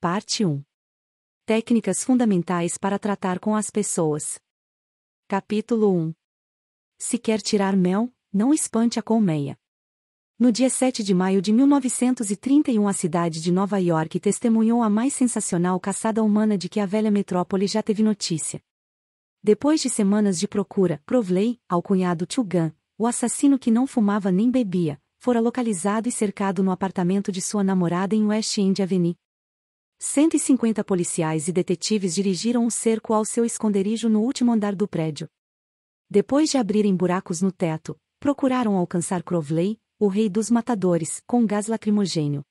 Parte 1. Técnicas fundamentais para tratar com as pessoas. Capítulo 1. Se quer tirar mel, não espante a colmeia. No dia 7 de maio de 1931, a cidade de Nova York testemunhou a mais sensacional caçada humana de que a velha metrópole já teve notícia. Depois de semanas de procura, Crowley, alcunhado Two Gun, o assassino que não fumava nem bebia, fora localizado e cercado no apartamento de sua namorada em West End Avenue. 150 policiais e detetives dirigiram o cerco ao seu esconderijo no último andar do prédio. Depois de abrirem buracos no teto, procuraram alcançar Crowley, o rei dos matadores, com gás lacrimogêneo.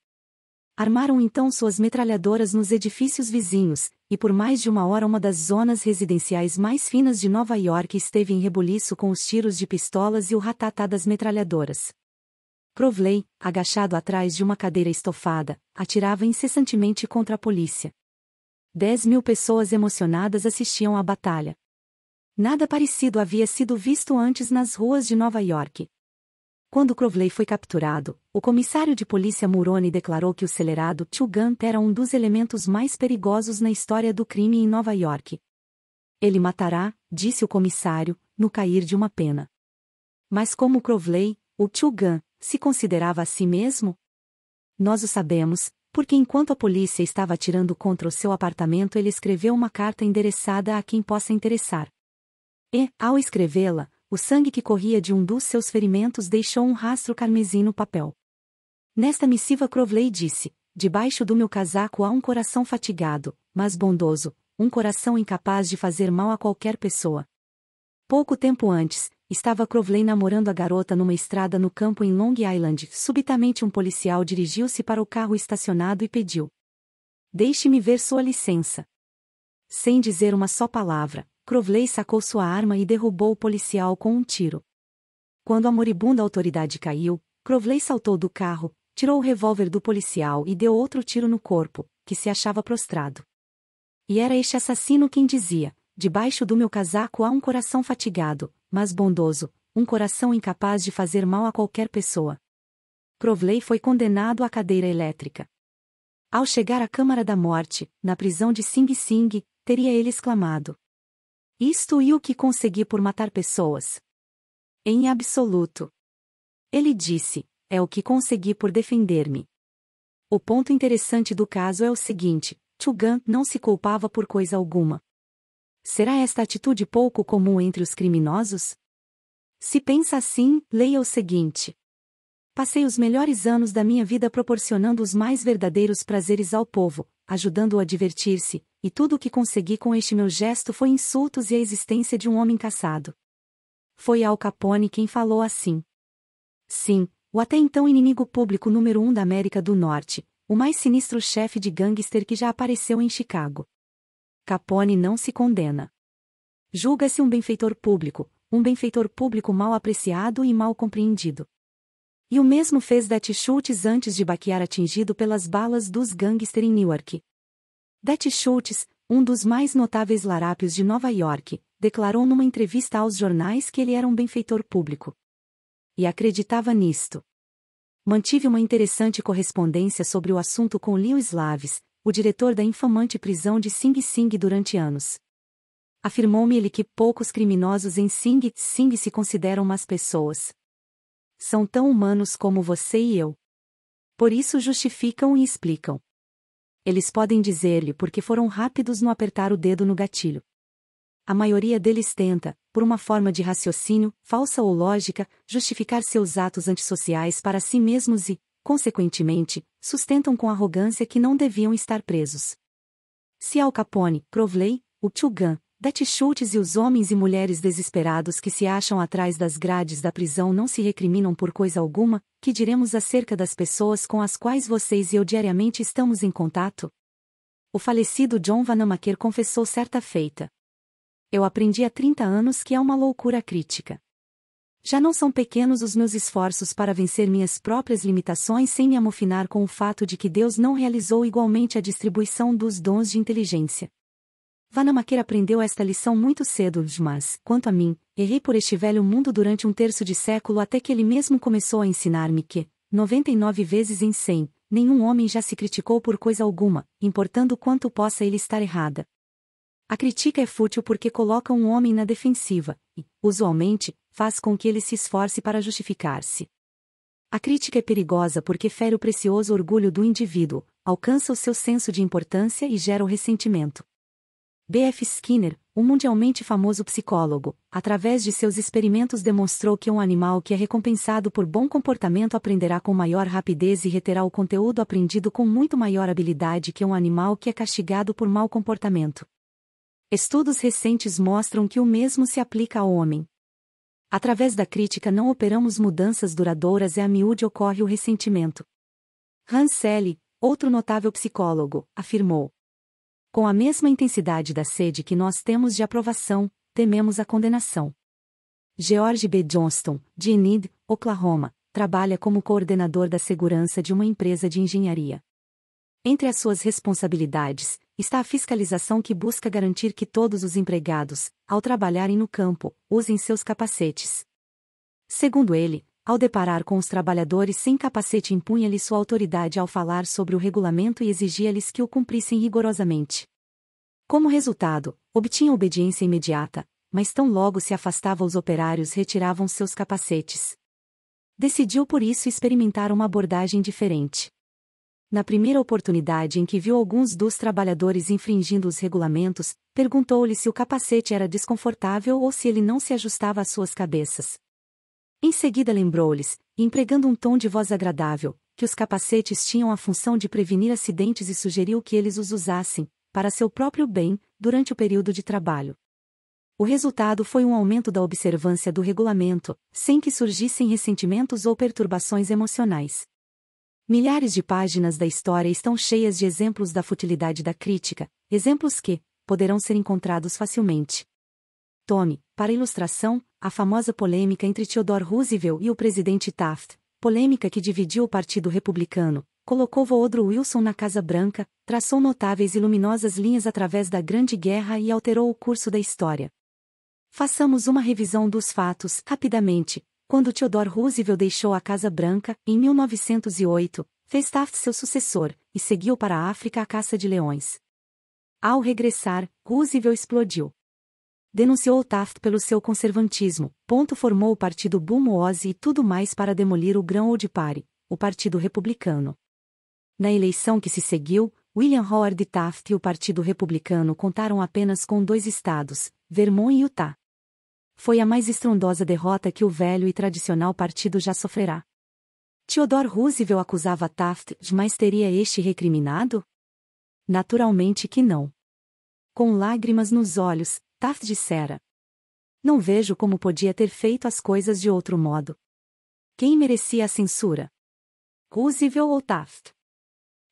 Armaram então suas metralhadoras nos edifícios vizinhos, e por mais de uma hora uma das zonas residenciais mais finas de Nova York esteve em rebuliço com os tiros de pistolas e o ratatá das metralhadoras. Crowley, agachado atrás de uma cadeira estofada, atirava incessantemente contra a polícia. 10.000 pessoas emocionadas assistiam à batalha. Nada parecido havia sido visto antes nas ruas de Nova York. Quando Crowley foi capturado, o comissário de polícia Mulroney declarou que o celerado Two Gun era um dos elementos mais perigosos na história do crime em Nova York. Ele matará, disse o comissário, no cair de uma pena. Mas como Crowley, o Two Gun, se considerava a si mesmo? Nós o sabemos, porque enquanto a polícia estava atirando contra o seu apartamento ele escreveu uma carta endereçada a quem possa interessar. E, ao escrevê-la, o sangue que corria de um dos seus ferimentos deixou um rastro carmesim no papel. Nesta missiva Crowley disse: debaixo do meu casaco há um coração fatigado, mas bondoso, um coração incapaz de fazer mal a qualquer pessoa. Pouco tempo antes, estava Crowley namorando a garota numa estrada no campo em Long Island. Subitamente um policial dirigiu-se para o carro estacionado e pediu: deixe-me ver sua licença. Sem dizer uma só palavra, Crowley sacou sua arma e derrubou o policial com um tiro. Quando a moribunda autoridade caiu, Crowley saltou do carro, tirou o revólver do policial e deu outro tiro no corpo, que se achava prostrado. E era este assassino quem dizia: debaixo do meu casaco há um coração fatigado, mas bondoso, um coração incapaz de fazer mal a qualquer pessoa. Crowley foi condenado à cadeira elétrica. Ao chegar à Câmara da Morte, na prisão de Sing Sing, teria ele exclamado: isto e o que consegui por matar pessoas? Em absoluto. Ele disse: é o que consegui por defender-me. O ponto interessante do caso é o seguinte: Two Gun não se culpava por coisa alguma. Será esta atitude pouco comum entre os criminosos? Se pensa assim, leia o seguinte. Passei os melhores anos da minha vida proporcionando os mais verdadeiros prazeres ao povo, ajudando-o a divertir-se, e tudo o que consegui com este meu gesto foi insultos e a existência de um homem caçado. Foi Al Capone quem falou assim. Sim, o até então inimigo público número 1 da América do Norte, o mais sinistro chefe de gangster que já apareceu em Chicago. Capone não se condena. Julga-se um benfeitor público mal apreciado e mal compreendido. E o mesmo fez Dat Schultz antes de baquear atingido pelas balas dos gangster em Newark. Dat Schultz, um dos mais notáveis larápios de Nova York, declarou numa entrevista aos jornais que ele era um benfeitor público. E acreditava nisto. Mantive uma interessante correspondência sobre o assunto com Lewis Laves, o diretor da infamante prisão de Sing Sing durante anos. Afirmou-me ele que poucos criminosos em Sing Sing se consideram más pessoas. São tão humanos como você e eu. Por isso justificam e explicam. Eles podem dizer-lhe porque foram rápidos no apertar o dedo no gatilho. A maioria deles tenta, por uma forma de raciocínio, falsa ou lógica, justificar seus atos antissociais para si mesmos e, consequentemente, sustentam com arrogância que não deviam estar presos. Se Al Capone, Crowley, o Two Gun, Dat Schultz e os homens e mulheres desesperados que se acham atrás das grades da prisão não se recriminam por coisa alguma, que diremos acerca das pessoas com as quais vocês e eu diariamente estamos em contato? O falecido John Vanamaker confessou certa feita. Eu aprendi há 30 anos que é uma loucura crítica. Já não são pequenos os meus esforços para vencer minhas próprias limitações sem me amofinar com o fato de que Deus não realizou igualmente a distribuição dos dons de inteligência. Vanamaker aprendeu esta lição muito cedo, mas, quanto a mim, errei por este velho mundo durante um terço de século até que ele mesmo começou a ensinar-me que, 99 vezes em 100, nenhum homem já se criticou por coisa alguma, importando quanto possa ele estar errada. A crítica é fútil porque coloca um homem na defensiva, e, usualmente, faz com que ele se esforce para justificar-se. A crítica é perigosa porque fere o precioso orgulho do indivíduo, alcança o seu senso de importância e gera o ressentimento. B.F. Skinner, um mundialmente famoso psicólogo, através de seus experimentos demonstrou que um animal que é recompensado por bom comportamento aprenderá com maior rapidez e reterá o conteúdo aprendido com muito maior habilidade que um animal que é castigado por mau comportamento. Estudos recentes mostram que o mesmo se aplica ao homem. Através da crítica não operamos mudanças duradouras e a miúde ocorre o ressentimento. Hans Selye, outro notável psicólogo, afirmou: com a mesma intensidade da sede que nós temos de aprovação, tememos a condenação. George B. Johnston, de Enid, Oklahoma, trabalha como coordenador da segurança de uma empresa de engenharia. Entre as suas responsabilidades, está a fiscalização que busca garantir que todos os empregados, ao trabalharem no campo, usem seus capacetes. Segundo ele, ao deparar com os trabalhadores sem capacete impunha-lhes sua autoridade ao falar sobre o regulamento e exigia-lhes que o cumprissem rigorosamente. Como resultado, obtinha obediência imediata, mas tão logo se afastava os operários retiravam seus capacetes. Decidiu por isso experimentar uma abordagem diferente. Na primeira oportunidade em que viu alguns dos trabalhadores infringindo os regulamentos, perguntou-lhe se o capacete era desconfortável ou se ele não se ajustava às suas cabeças. Em seguida lembrou-lhes, empregando um tom de voz agradável, que os capacetes tinham a função de prevenir acidentes e sugeriu que eles os usassem, para seu próprio bem, durante o período de trabalho. O resultado foi um aumento da observância do regulamento, sem que surgissem ressentimentos ou perturbações emocionais. Milhares de páginas da história estão cheias de exemplos da futilidade da crítica, exemplos que poderão ser encontrados facilmente. Tome, para ilustração, a famosa polêmica entre Theodore Roosevelt e o presidente Taft, polêmica que dividiu o Partido Republicano, colocou Woodrow Wilson na Casa Branca, traçou notáveis e luminosas linhas através da Grande Guerra e alterou o curso da história. Façamos uma revisão dos fatos, rapidamente. Quando Theodore Roosevelt deixou a Casa Branca, em 1908, fez Taft seu sucessor, e seguiu para a África à caça de leões. Ao regressar, Roosevelt explodiu. Denunciou Taft pelo seu conservantismo, formou o Partido Bumwose e tudo mais para demolir o Grão-Old Party, o Partido Republicano. Na eleição que se seguiu, William Howard Taft e o Partido Republicano contaram apenas com 2 estados, Vermont e Utah. Foi a mais estrondosa derrota que o velho e tradicional partido já sofrerá. Theodore Roosevelt acusava Taft, mas teria este recriminado? Naturalmente que não. Com lágrimas nos olhos, Taft dissera: não vejo como podia ter feito as coisas de outro modo. Quem merecia a censura? Roosevelt ou Taft?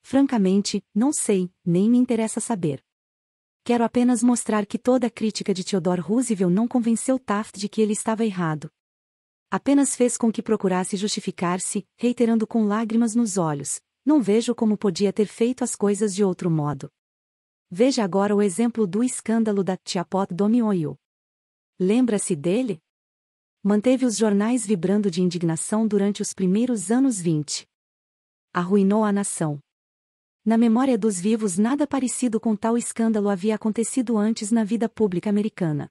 Francamente, não sei, nem me interessa saber. Quero apenas mostrar que toda a crítica de Theodore Roosevelt não convenceu Taft de que ele estava errado. Apenas fez com que procurasse justificar-se, reiterando com lágrimas nos olhos: não vejo como podia ter feito as coisas de outro modo. Veja agora o exemplo do escândalo da Teapot Dome Oil. Lembra-se dele? Manteve os jornais vibrando de indignação durante os primeiros anos 20. Arruinou a nação. Na memória dos vivos nada parecido com tal escândalo havia acontecido antes na vida pública americana.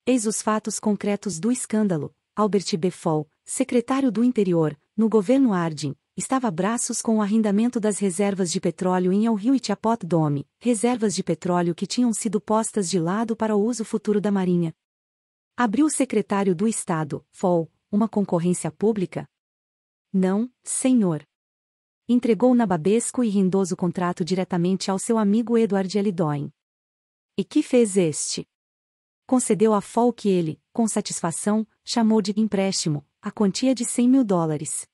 Eis os fatos concretos do escândalo. Albert B. Fall, secretário do Interior, no governo Harding, estava a braços com o arrendamento das reservas de petróleo em El Rio e Teapot Dome, reservas de petróleo que tinham sido postas de lado para o uso futuro da Marinha. Abriu o secretário do Estado, Fall, uma concorrência pública? Não, senhor. Entregou nababesco e rendoso contrato diretamente ao seu amigo Edward L. Doane. E que fez este? Concedeu a Fall que ele, com satisfação, chamou de empréstimo, a quantia de $100.000.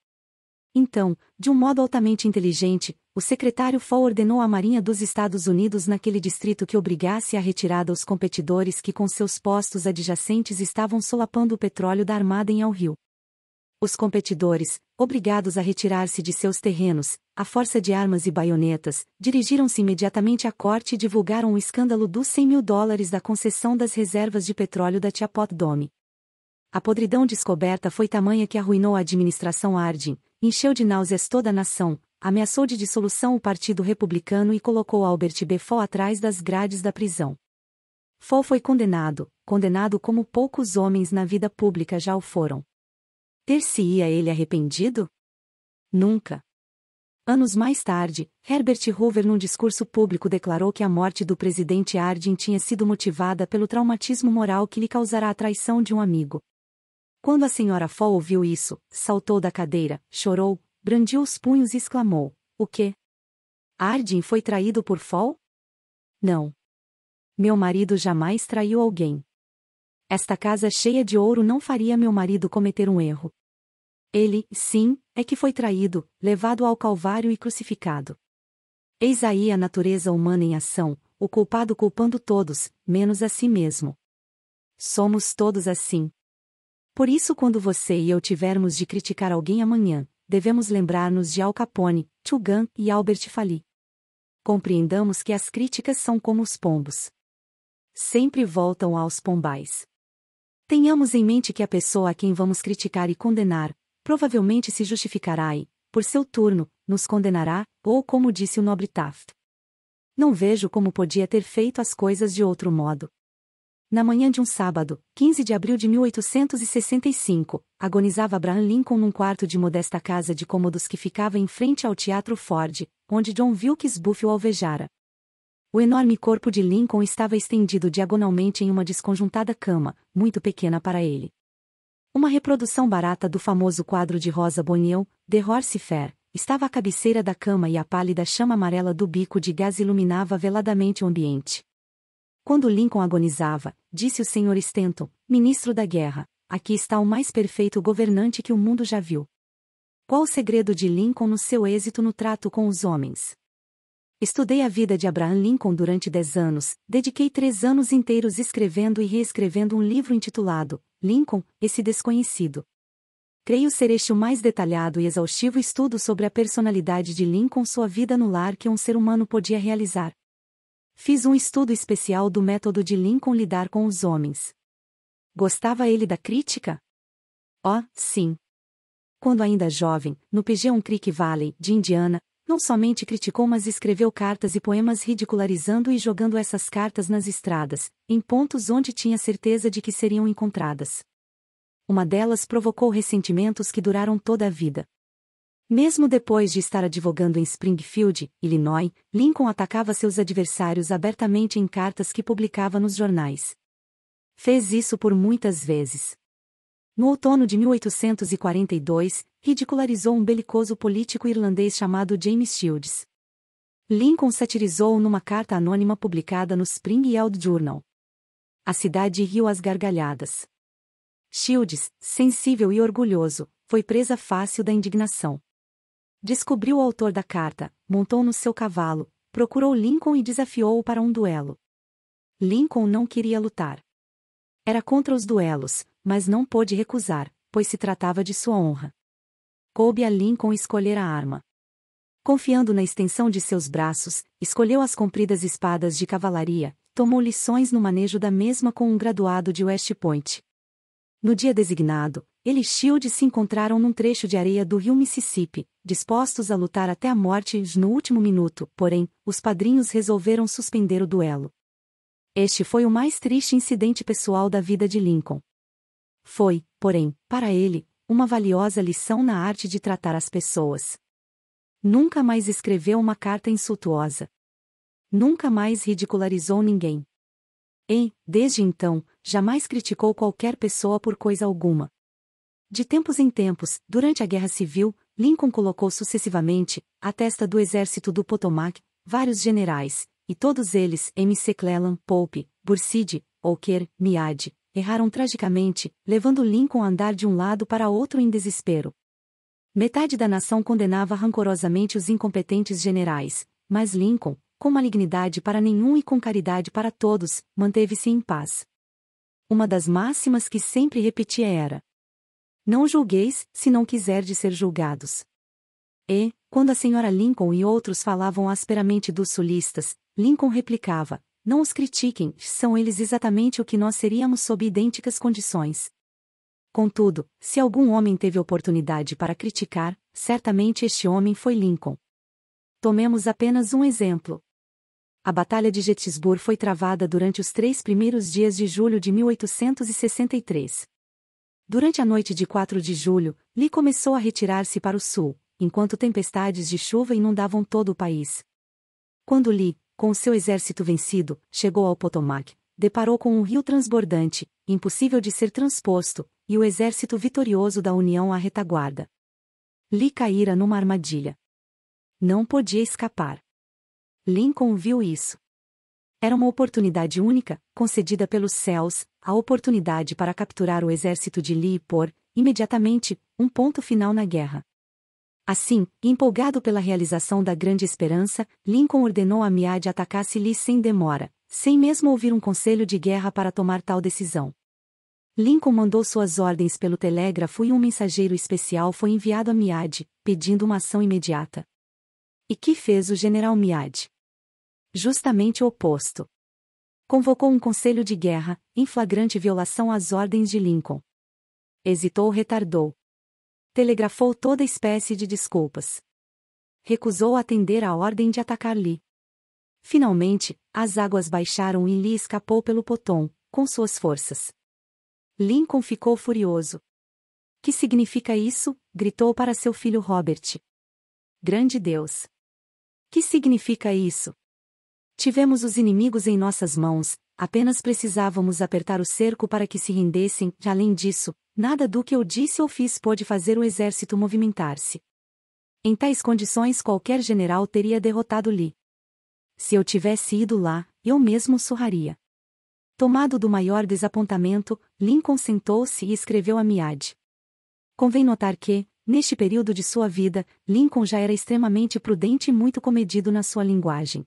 Então, de um modo altamente inteligente, o secretário Fall ordenou à Marinha dos Estados Unidos naquele distrito que obrigasse a retirada aos competidores que com seus postos adjacentes estavam solapando o petróleo da Armada em El Rio. Os competidores, obrigados a retirar-se de seus terrenos, à força de armas e baionetas, dirigiram-se imediatamente à corte e divulgaram o escândalo dos $100.000 da concessão das reservas de petróleo da Teapot Dome. A podridão descoberta foi tamanha que arruinou a administração Harding, encheu de náuseas toda a nação, ameaçou de dissolução o Partido Republicano e colocou Albert B. Fall atrás das grades da prisão. Fall foi condenado como poucos homens na vida pública já o foram. Ter-se-ia ele arrependido? Nunca. Anos mais tarde, Herbert Hoover num discurso público declarou que a morte do presidente Harding tinha sido motivada pelo traumatismo moral que lhe causara a traição de um amigo. Quando a senhora Fall ouviu isso, saltou da cadeira, chorou, brandiu os punhos e exclamou: "O quê? Harding foi traído por Fall? Não. Meu marido jamais traiu alguém. Esta casa cheia de ouro não faria meu marido cometer um erro. Ele, sim, é que foi traído, levado ao Calvário e crucificado. Eis aí a natureza humana em ação, o culpado culpando todos, menos a si mesmo. Somos todos assim. Por isso, quando você e eu tivermos de criticar alguém amanhã, devemos lembrar-nos de Al Capone, Tugan e Albert Fally. Compreendamos que as críticas são como os pombos. Sempre voltam aos pombais. Tenhamos em mente que a pessoa a quem vamos criticar e condenar, provavelmente se justificará e, por seu turno, nos condenará, ou como disse o nobre Taft. Não vejo como podia ter feito as coisas de outro modo. Na manhã de um sábado, 15 de abril de 1865, agonizava Abraham Lincoln num quarto de modesta casa de cômodos que ficava em frente ao Teatro Ford, onde John Wilkes Booth o alvejara. O enorme corpo de Lincoln estava estendido diagonalmente em uma desconjuntada cama, muito pequena para ele. Uma reprodução barata do famoso quadro de Rosa Bonheur, The Horse Fair, estava à cabeceira da cama e a pálida chama amarela do bico de gás iluminava veladamente o ambiente. Quando Lincoln agonizava, disse o Sr. Stanton, ministro da Guerra: "Aqui está o mais perfeito governante que o mundo já viu." Qual o segredo de Lincoln no seu êxito no trato com os homens? Estudei a vida de Abraham Lincoln durante 10 anos, dediquei 3 anos inteiros escrevendo e reescrevendo um livro intitulado Lincoln, esse desconhecido. Creio ser este o mais detalhado e exaustivo estudo sobre a personalidade de Lincoln, sua vida no lar que um ser humano podia realizar. Fiz um estudo especial do método de Lincoln lidar com os homens. Gostava ele da crítica? Oh, sim. Quando ainda jovem, no Pigeon Creek Valley, de Indiana, não somente criticou mas escreveu cartas e poemas ridicularizando e jogando essas cartas nas estradas, em pontos onde tinha certeza de que seriam encontradas. Uma delas provocou ressentimentos que duraram toda a vida. Mesmo depois de estar advogando em Springfield, Illinois, Lincoln atacava seus adversários abertamente em cartas que publicava nos jornais. Fez isso por muitas vezes. No outono de 1842, ridicularizou um belicoso político irlandês chamado James Shields. Lincoln satirizou numa carta anônima publicada no Springfield Journal. A cidade riu às gargalhadas. Shields, sensível e orgulhoso, foi presa fácil da indignação. Descobriu o autor da carta, montou no seu cavalo, procurou Lincoln e desafiou-o para um duelo. Lincoln não queria lutar. Era contra os duelos, mas não pôde recusar, pois se tratava de sua honra. Coube a Lincoln escolher a arma. Confiando na extensão de seus braços, escolheu as compridas espadas de cavalaria, tomou lições no manejo da mesma com um graduado de West Point. No dia designado, ele e Shields se encontraram num trecho de areia do rio Mississippi, dispostos a lutar até a morte. No último minuto, porém, os padrinhos resolveram suspender o duelo. Este foi o mais triste incidente pessoal da vida de Lincoln. Foi, porém, para ele, uma valiosa lição na arte de tratar as pessoas. Nunca mais escreveu uma carta insultuosa. Nunca mais ridicularizou ninguém. E, desde então, jamais criticou qualquer pessoa por coisa alguma. De tempos em tempos, durante a Guerra Civil, Lincoln colocou sucessivamente, à testa do exército do Potomac, vários generais, e todos eles, McClellan, Pope, Burnside, Hooker, Meade, erraram tragicamente, levando Lincoln a andar de um lado para outro em desespero. Metade da nação condenava rancorosamente os incompetentes generais, mas Lincoln, com malignidade para nenhum e com caridade para todos, manteve-se em paz. Uma das máximas que sempre repetia era: "Não julgueis, se não quiserdes ser julgados." E, quando a senhora Lincoln e outros falavam asperamente dos sulistas, Lincoln replicava: "Não os critiquem, são eles exatamente o que nós seríamos sob idênticas condições." Contudo, se algum homem teve oportunidade para criticar, certamente este homem foi Lincoln. Tomemos apenas um exemplo. A Batalha de Gettysburg foi travada durante os 3 primeiros dias de julho de 1863. Durante a noite de 4 de julho, Lee começou a retirar-se para o sul, enquanto tempestades de chuva inundavam todo o país. Quando Lee, com o seu exército vencido, chegou ao Potomac, deparou com um rio transbordante, impossível de ser transposto, e o exército vitorioso da União à retaguarda. Lee caíra numa armadilha. Não podia escapar. Lincoln viu isso. Era uma oportunidade única, concedida pelos céus, a oportunidade para capturar o exército de Lee e pôr, imediatamente, um ponto final na guerra. Assim, empolgado pela realização da grande esperança, Lincoln ordenou a Meade atacasse Lee sem demora, sem mesmo ouvir um conselho de guerra para tomar tal decisão. Lincoln mandou suas ordens pelo telégrafo e um mensageiro especial foi enviado a Meade, pedindo uma ação imediata. E que fez o general Meade? Justamente o oposto. Convocou um conselho de guerra, em flagrante violação às ordens de Lincoln. Hesitou, retardou. Telegrafou toda espécie de desculpas. Recusou atender a ordem de atacar Lee. Finalmente, as águas baixaram e Lee escapou pelo Potom, com suas forças. Lincoln ficou furioso. Que significa isso? Gritou para seu filho Robert. Grande Deus! Que significa isso? Tivemos os inimigos em nossas mãos, apenas precisávamos apertar o cerco para que se rendessem. Além disso, nada do que eu disse ou fiz pôde fazer o exército movimentar-se. Em tais condições qualquer general teria derrotado Lee. Se eu tivesse ido lá, eu mesmo surraria. Tomado do maior desapontamento, Lincoln sentou-se e escreveu a Meade. Convém notar que, neste período de sua vida, Lincoln já era extremamente prudente e muito comedido na sua linguagem.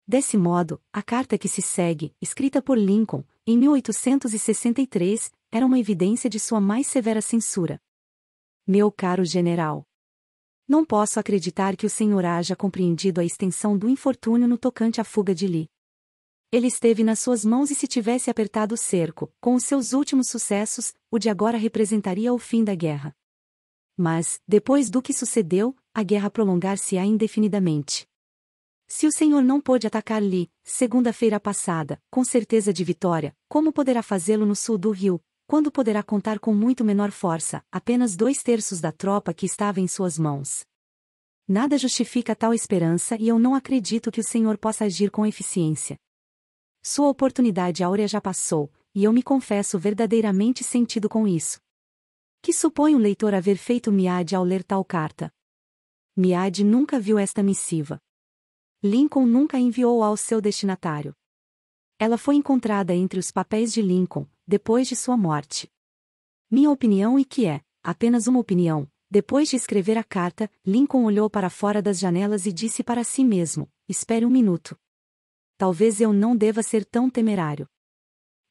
Desse modo, a carta que se segue, escrita por Lincoln, em 1863, era uma evidência de sua mais severa censura. Meu caro general, não posso acreditar que o senhor haja compreendido a extensão do infortúnio no tocante à fuga de Lee. Ele esteve nas suas mãos e se tivesse apertado o cerco, com os seus últimos sucessos, o de agora representaria o fim da guerra. Mas, depois do que sucedeu, a guerra prolongar-se-á indefinidamente. Se o senhor não pôde atacar Lee, segunda-feira passada, com certeza de vitória, como poderá fazê-lo no sul do rio, quando poderá contar com muito menor força, apenas 2/3 da tropa que estava em suas mãos? Nada justifica tal esperança e eu não acredito que o senhor possa agir com eficiência. Sua oportunidade áurea já passou, e eu me confesso verdadeiramente sentido com isso. Que supõe o leitor haver feito Meade ao ler tal carta? Meade nunca viu esta missiva. Lincoln nunca a enviou ao seu destinatário. Ela foi encontrada entre os papéis de Lincoln, depois de sua morte. Minha opinião, e que é apenas uma opinião, depois de escrever a carta, Lincoln olhou para fora das janelas e disse para si mesmo: espere um minuto. Talvez eu não deva ser tão temerário.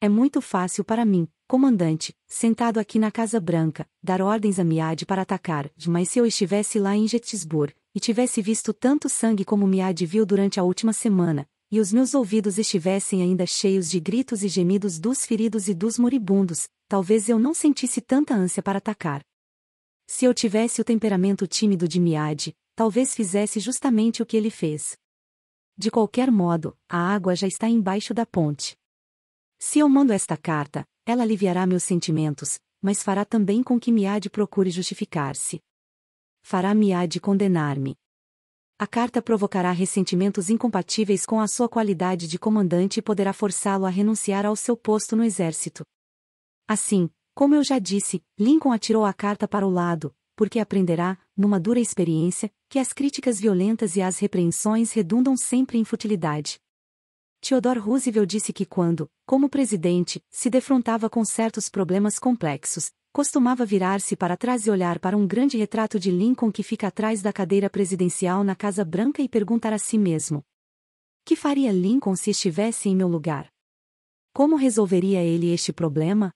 É muito fácil para mim, comandante, sentado aqui na Casa Branca, dar ordens a Meade para atacar, mas se eu estivesse lá em Gettysburg, e tivesse visto tanto sangue como Meade viu durante a última semana, e os meus ouvidos estivessem ainda cheios de gritos e gemidos dos feridos e dos moribundos, talvez eu não sentisse tanta ânsia para atacar. Se eu tivesse o temperamento tímido de Meade, talvez fizesse justamente o que ele fez. De qualquer modo, a água já está embaixo da ponte. Se eu mando esta carta, ela aliviará meus sentimentos, mas fará também com que Meade procure justificar-se. Fará Meade condenar-me. A carta provocará ressentimentos incompatíveis com a sua qualidade de comandante e poderá forçá-lo a renunciar ao seu posto no exército. Assim, como eu já disse, Lincoln atirou a carta para o lado, porque aprenderá, numa dura experiência, que as críticas violentas e as repreensões redundam sempre em futilidade. Theodore Roosevelt disse que quando, como presidente, se defrontava com certos problemas complexos, costumava virar-se para trás e olhar para um grande retrato de Lincoln que fica atrás da cadeira presidencial na Casa Branca e perguntar a si mesmo: que faria Lincoln se estivesse em meu lugar? Como resolveria ele este problema?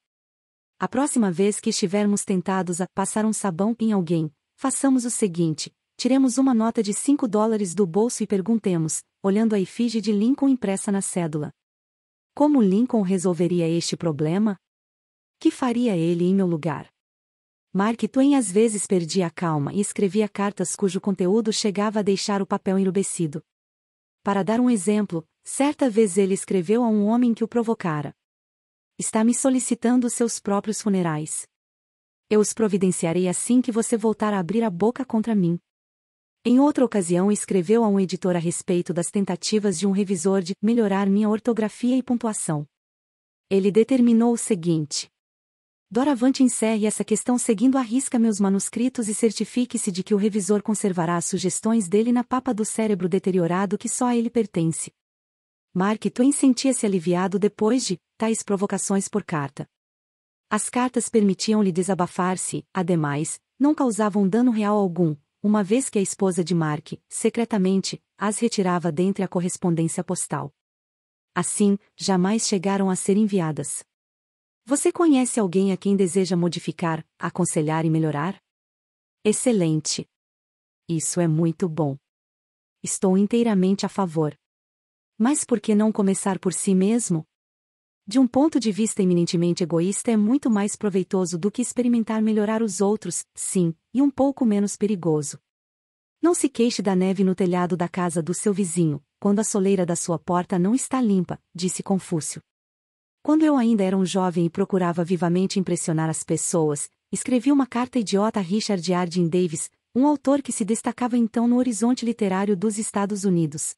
A próxima vez que estivermos tentados a passar um sabão em alguém, façamos o seguinte: tiremos uma nota de $5 do bolso e perguntemos, olhando a efígie de Lincoln impressa na cédula: como Lincoln resolveria este problema? Que faria ele em meu lugar? Mark Twain às vezes perdia a calma e escrevia cartas cujo conteúdo chegava a deixar o papel enrubescido. Para dar um exemplo, certa vez ele escreveu a um homem que o provocara: "Está me solicitando os seus próprios funerais. Eu os providenciarei assim que você voltar a abrir a boca contra mim." Em outra ocasião escreveu a um editor a respeito das tentativas de um revisor de melhorar minha ortografia e pontuação. Ele determinou o seguinte: "Doravante encerre essa questão seguindo à risca meus manuscritos e certifique-se de que o revisor conservará as sugestões dele na papa do cérebro deteriorado que só a ele pertence." Mark Twain sentia-se aliviado depois de tais provocações por carta. As cartas permitiam-lhe desabafar-se, ademais, não causavam dano real algum, uma vez que a esposa de Mark, secretamente, as retirava dentre a correspondência postal. Assim, jamais chegaram a ser enviadas. Você conhece alguém a quem deseja modificar, aconselhar e melhorar? Excelente! Isso é muito bom. Estou inteiramente a favor. Mas por que não começar por si mesmo? De um ponto de vista eminentemente egoísta, é muito mais proveitoso do que experimentar melhorar os outros, sim, e um pouco menos perigoso. Não se queixe da neve no telhado da casa do seu vizinho, quando a soleira da sua porta não está limpa, disse Confúcio. Quando eu ainda era um jovem e procurava vivamente impressionar as pessoas, escrevi uma carta idiota a Richard Arden Davis, um autor que se destacava então no horizonte literário dos Estados Unidos.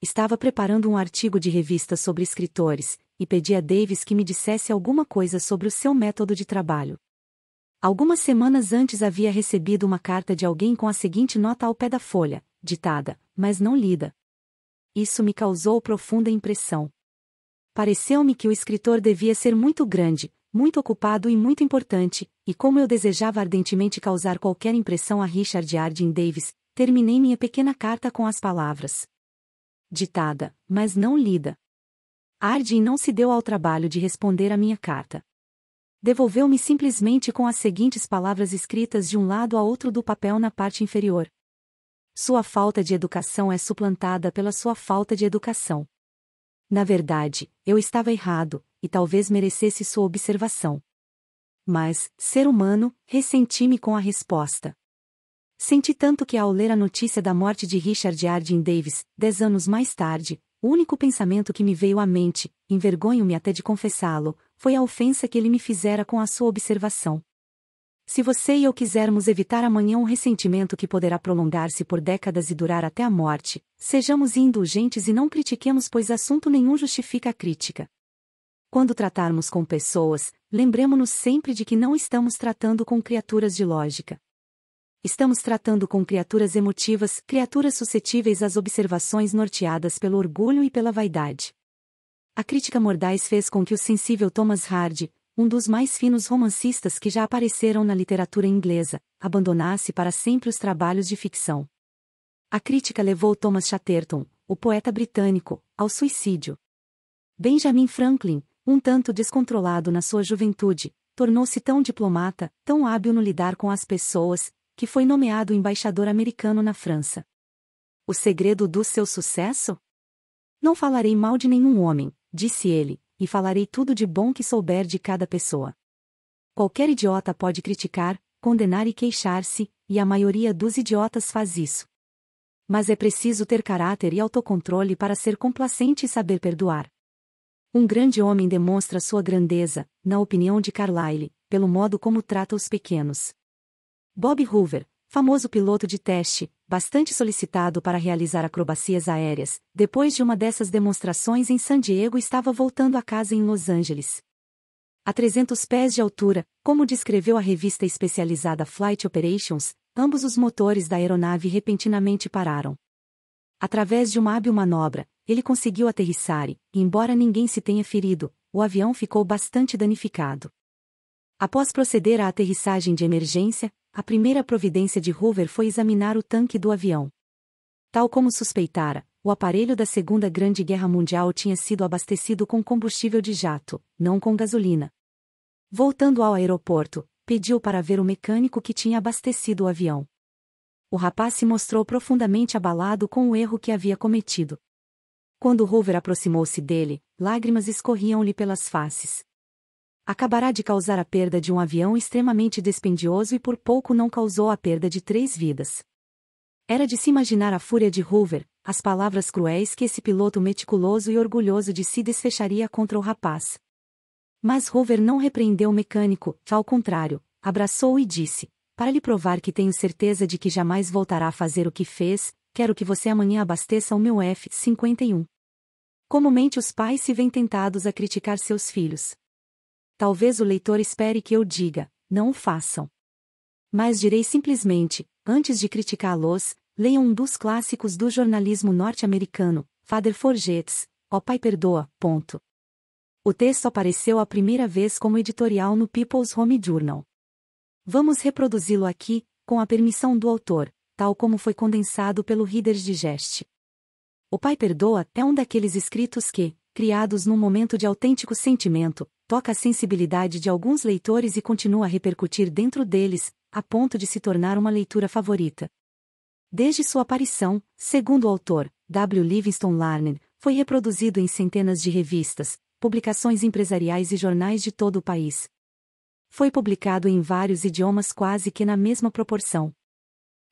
Estava preparando um artigo de revista sobre escritores, e pedi a Davis que me dissesse alguma coisa sobre o seu método de trabalho. Algumas semanas antes havia recebido uma carta de alguém com a seguinte nota ao pé da folha, ditada, mas não lida. Isso me causou profunda impressão. Pareceu-me que o escritor devia ser muito grande, muito ocupado e muito importante, e como eu desejava ardentemente causar qualquer impressão a Richard Arden Davis, terminei minha pequena carta com as palavras: ditada, mas não lida. Arden não se deu ao trabalho de responder à minha carta. Devolveu-me simplesmente com as seguintes palavras escritas de um lado a outro do papel na parte inferior: "Sua falta de educação é suplantada pela sua falta de educação." Na verdade, eu estava errado, e talvez merecesse sua observação. Mas, ser humano, ressenti-me com a resposta. Senti tanto que ao ler a notícia da morte de Richard Arden Davis, 10 anos mais tarde, o único pensamento que me veio à mente, envergonho-me até de confessá-lo, foi a ofensa que ele me fizera com a sua observação. Se você e eu quisermos evitar amanhã um ressentimento que poderá prolongar-se por décadas e durar até a morte, sejamos indulgentes e não critiquemos, pois assunto nenhum justifica a crítica. Quando tratarmos com pessoas, lembremo-nos sempre de que não estamos tratando com criaturas de lógica. Estamos tratando com criaturas emotivas, criaturas suscetíveis às observações norteadas pelo orgulho e pela vaidade. A crítica mordaz fez com que o sensível Thomas Hardy, um dos mais finos romancistas que já apareceram na literatura inglesa, abandonasse para sempre os trabalhos de ficção. A crítica levou Thomas Chatterton, o poeta britânico, ao suicídio. Benjamin Franklin, um tanto descontrolado na sua juventude, tornou-se tão diplomata, tão hábil no lidar com as pessoas, que foi nomeado embaixador americano na França. O segredo do seu sucesso? "Não falarei mal de nenhum homem", disse ele, "e falarei tudo de bom que souber de cada pessoa." Qualquer idiota pode criticar, condenar e queixar-se, e a maioria dos idiotas faz isso. Mas é preciso ter caráter e autocontrole para ser complacente e saber perdoar. Um grande homem demonstra sua grandeza, na opinião de Carlyle, pelo modo como trata os pequenos. Bob Hoover, famoso piloto de teste, bastante solicitado para realizar acrobacias aéreas, depois de uma dessas demonstrações em San Diego estava voltando a casa em Los Angeles. A 300 pés de altura, como descreveu a revista especializada Flight Operations, ambos os motores da aeronave repentinamente pararam. Através de uma hábil manobra, ele conseguiu aterrissar e, embora ninguém se tenha ferido, o avião ficou bastante danificado. Após proceder à aterrissagem de emergência, a primeira providência de Hoover foi examinar o tanque do avião. Tal como suspeitara, o aparelho da Segunda Grande Guerra Mundial tinha sido abastecido com combustível de jato, não com gasolina. Voltando ao aeroporto, pediu para ver o mecânico que tinha abastecido o avião. O rapaz se mostrou profundamente abalado com o erro que havia cometido. Quando Hoover aproximou-se dele, lágrimas escorriam-lhe pelas faces. Acabará de causar a perda de um avião extremamente dispendioso e por pouco não causou a perda de 3 vidas. Era de se imaginar a fúria de Hoover, as palavras cruéis que esse piloto meticuloso e orgulhoso de si desfecharia contra o rapaz. Mas Hoover não repreendeu o mecânico, ao contrário, abraçou-o e disse: para lhe provar que tenho certeza de que jamais voltará a fazer o que fez, quero que você amanhã abasteça o meu F-51. Comumente os pais se veem tentados a criticar seus filhos. Talvez o leitor espere que eu diga: não o façam. Mas direi simplesmente: antes de criticá-los, leiam um dos clássicos do jornalismo norte-americano, Father Forgets, Ó Pai Perdoa. O texto apareceu a primeira vez como editorial no People's Home Journal. Vamos reproduzi-lo aqui, com a permissão do autor, tal como foi condensado pelo Reader's Digest. O Pai Perdoa é um daqueles escritos que, criados num momento de autêntico sentimento, toca a sensibilidade de alguns leitores e continua a repercutir dentro deles, a ponto de se tornar uma leitura favorita. Desde sua aparição, segundo o autor, W. Livingston Larned, foi reproduzido em centenas de revistas, publicações empresariais e jornais de todo o país. Foi publicado em vários idiomas quase que na mesma proporção.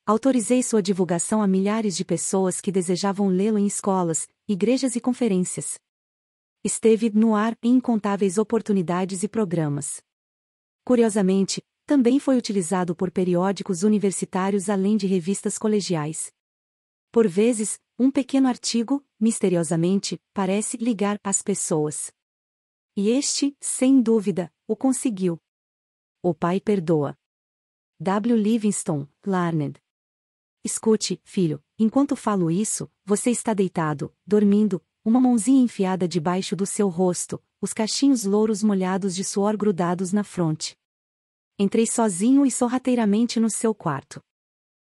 Autorizei sua divulgação a milhares de pessoas que desejavam lê-lo em escolas, igrejas e conferências. Esteve no ar em incontáveis oportunidades e programas. Curiosamente, também foi utilizado por periódicos universitários além de revistas colegiais. Por vezes, um pequeno artigo, misteriosamente, parece ligar as pessoas. E este, sem dúvida, o conseguiu. O Pai Perdoa. W. Livingston, Larned. Escute, filho, enquanto falo isso, você está deitado, dormindo, uma mãozinha enfiada debaixo do seu rosto, os cachinhos louros molhados de suor grudados na fronte. Entrei sozinho e sorrateiramente no seu quarto.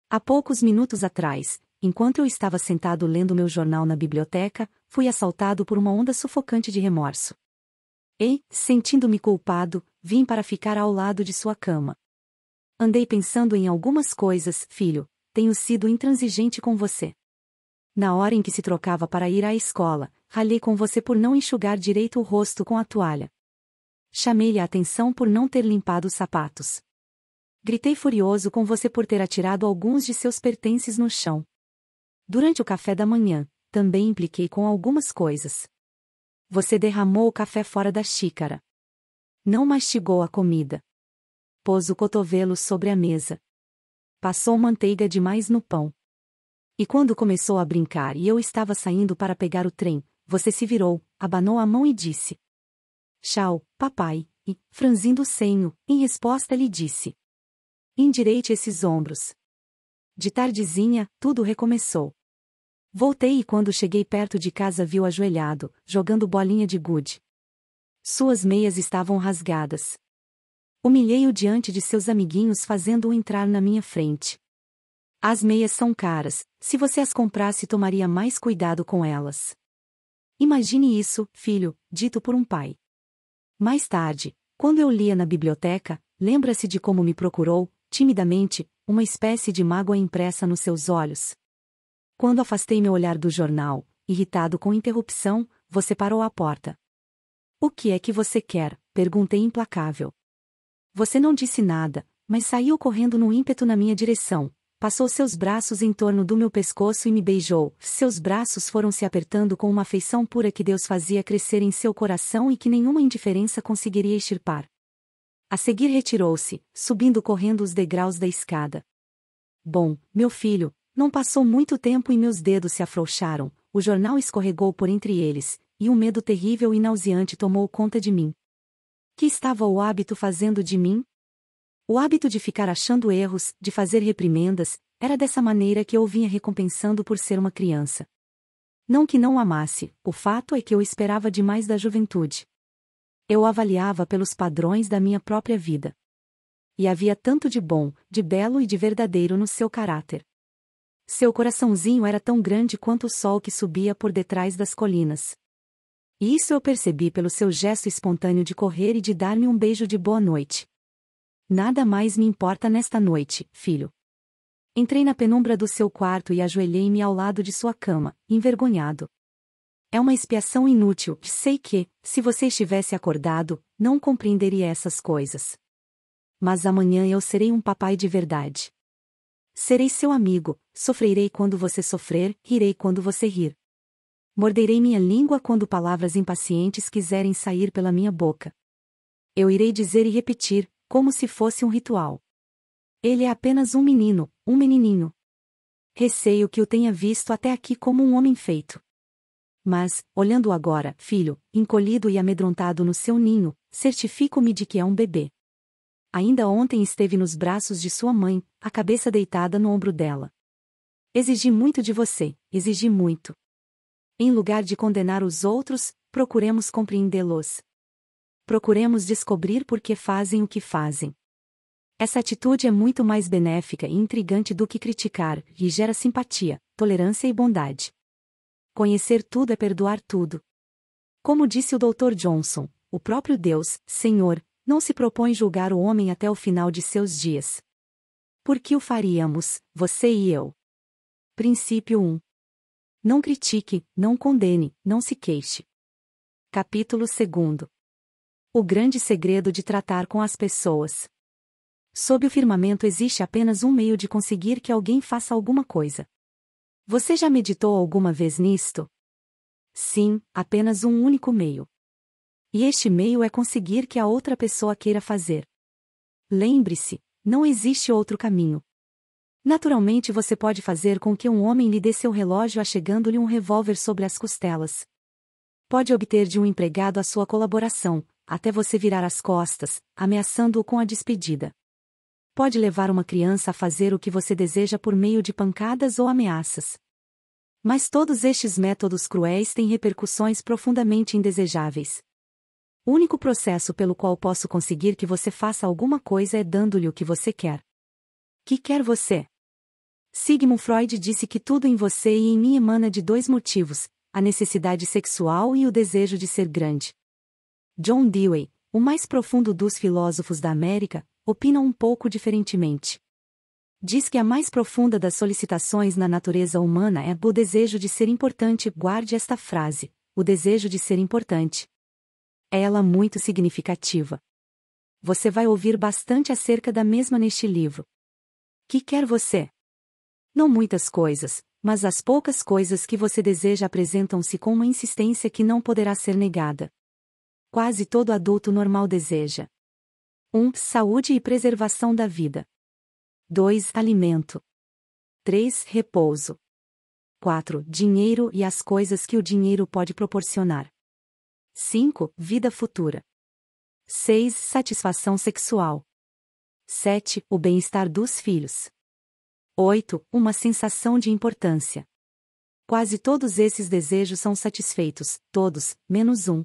Há poucos minutos atrás, enquanto eu estava sentado lendo meu jornal na biblioteca, fui assaltado por uma onda sufocante de remorso. E, sentindo-me culpado, vim para ficar ao lado de sua cama. Andei pensando em algumas coisas, filho, tenho sido intransigente com você. Na hora em que se trocava para ir à escola, ralhei com você por não enxugar direito o rosto com a toalha. Chamei-lhe a atenção por não ter limpado os sapatos. Gritei furioso com você por ter atirado alguns de seus pertences no chão. Durante o café da manhã, também impliquei com algumas coisas. Você derramou o café fora da xícara. Não mastigou a comida. Pôs o cotovelo sobre a mesa. Passou manteiga demais no pão. E quando começou a brincar e eu estava saindo para pegar o trem, você se virou, abanou a mão e disse: Tchau, papai, e, franzindo o senho, em resposta lhe disse: endireite esses ombros. De tardezinha, tudo recomeçou. Voltei e quando cheguei perto de casa vi-o ajoelhado, jogando bolinha de gude. Suas meias estavam rasgadas. Humilhei-o diante de seus amiguinhos fazendo-o entrar na minha frente. As meias são caras, se você as comprasse tomaria mais cuidado com elas. Imagine isso, filho, dito por um pai. Mais tarde, quando eu lia na biblioteca, lembra-se de como me procurou, timidamente, uma espécie de mágoa impressa nos seus olhos. Quando afastei meu olhar do jornal, irritado com interrupção, você parou à porta. O que é que você quer? Perguntei implacável. Você não disse nada, mas saiu correndo no ímpeto na minha direção, passou seus braços em torno do meu pescoço e me beijou. Seus braços foram se apertando com uma afeição pura que Deus fazia crescer em seu coração e que nenhuma indiferença conseguiria extirpar. A seguir retirou-se, subindo correndo os degraus da escada. Bom, meu filho, não passou muito tempo e meus dedos se afrouxaram, o jornal escorregou por entre eles, e um medo terrível e nauseante tomou conta de mim. Que estava o hábito fazendo de mim? O hábito de ficar achando erros, de fazer reprimendas, era dessa maneira que eu o vinha recompensando por ser uma criança. Não que não o amasse, o fato é que eu esperava demais da juventude. Eu o avaliava pelos padrões da minha própria vida. E havia tanto de bom, de belo e de verdadeiro no seu caráter. Seu coraçãozinho era tão grande quanto o sol que subia por detrás das colinas. E isso eu percebi pelo seu gesto espontâneo de correr e de dar-me um beijo de boa noite. Nada mais me importa nesta noite, filho. Entrei na penumbra do seu quarto e ajoelhei-me ao lado de sua cama, envergonhado. É uma expiação inútil. Sei que, se você estivesse acordado, não compreenderia essas coisas. Mas amanhã eu serei um papai de verdade. Serei seu amigo, sofrerei quando você sofrer, rirei quando você rir. Morderei minha língua quando palavras impacientes quiserem sair pela minha boca. Eu irei dizer e repetir, como se fosse um ritual. Ele é apenas um menino, um menininho. Receio que o tenha visto até aqui como um homem feito. Mas, olhando agora, filho, encolhido e amedrontado no seu ninho, certifico-me de que é um bebê. Ainda ontem esteve nos braços de sua mãe, a cabeça deitada no ombro dela. Exigi muito de você, exigi muito. Em lugar de condenar os outros, procuremos compreendê-los. Procuremos descobrir por que fazem o que fazem. Essa atitude é muito mais benéfica e intrigante do que criticar, e gera simpatia, tolerância e bondade. Conhecer tudo é perdoar tudo. Como disse o Dr. Johnson, o próprio Deus, Senhor, não se propõe julgar o homem até o final de seus dias. Por que o faríamos, você e eu? Princípio 1. Não critique, não condene, não se queixe. Capítulo 2. O grande segredo de tratar com as pessoas. Sob o firmamento existe apenas um meio de conseguir que alguém faça alguma coisa. Você já meditou alguma vez nisto? Sim, apenas um único meio. E este meio é conseguir que a outra pessoa queira fazer. Lembre-se, não existe outro caminho. Naturalmente você pode fazer com que um homem lhe dê seu relógio achegando-lhe um revólver sobre as costelas. Pode obter de um empregado a sua colaboração, até você virar as costas, ameaçando-o com a despedida. Pode levar uma criança a fazer o que você deseja por meio de pancadas ou ameaças. Mas todos estes métodos cruéis têm repercussões profundamente indesejáveis. O único processo pelo qual posso conseguir que você faça alguma coisa é dando-lhe o que você quer. Que quer você? Sigmund Freud disse que tudo em você e em mim emana de dois motivos, a necessidade sexual e o desejo de ser grande. John Dewey, o mais profundo dos filósofos da América, opina um pouco diferentemente. Diz que a mais profunda das solicitações na natureza humana é o desejo de ser importante. Guarde esta frase, o desejo de ser importante. É ela muito significativa. Você vai ouvir bastante acerca da mesma neste livro. Que quer você? Não muitas coisas, mas as poucas coisas que você deseja apresentam-se com uma insistência que não poderá ser negada. Quase todo adulto normal deseja: 1. Saúde e preservação da vida. 2. Alimento. 3. Repouso. 4. Dinheiro e as coisas que o dinheiro pode proporcionar. 5. Vida futura. 6. Satisfação sexual. 7. O bem-estar dos filhos. 8. Uma sensação de importância. Quase todos esses desejos são satisfeitos, todos, menos um.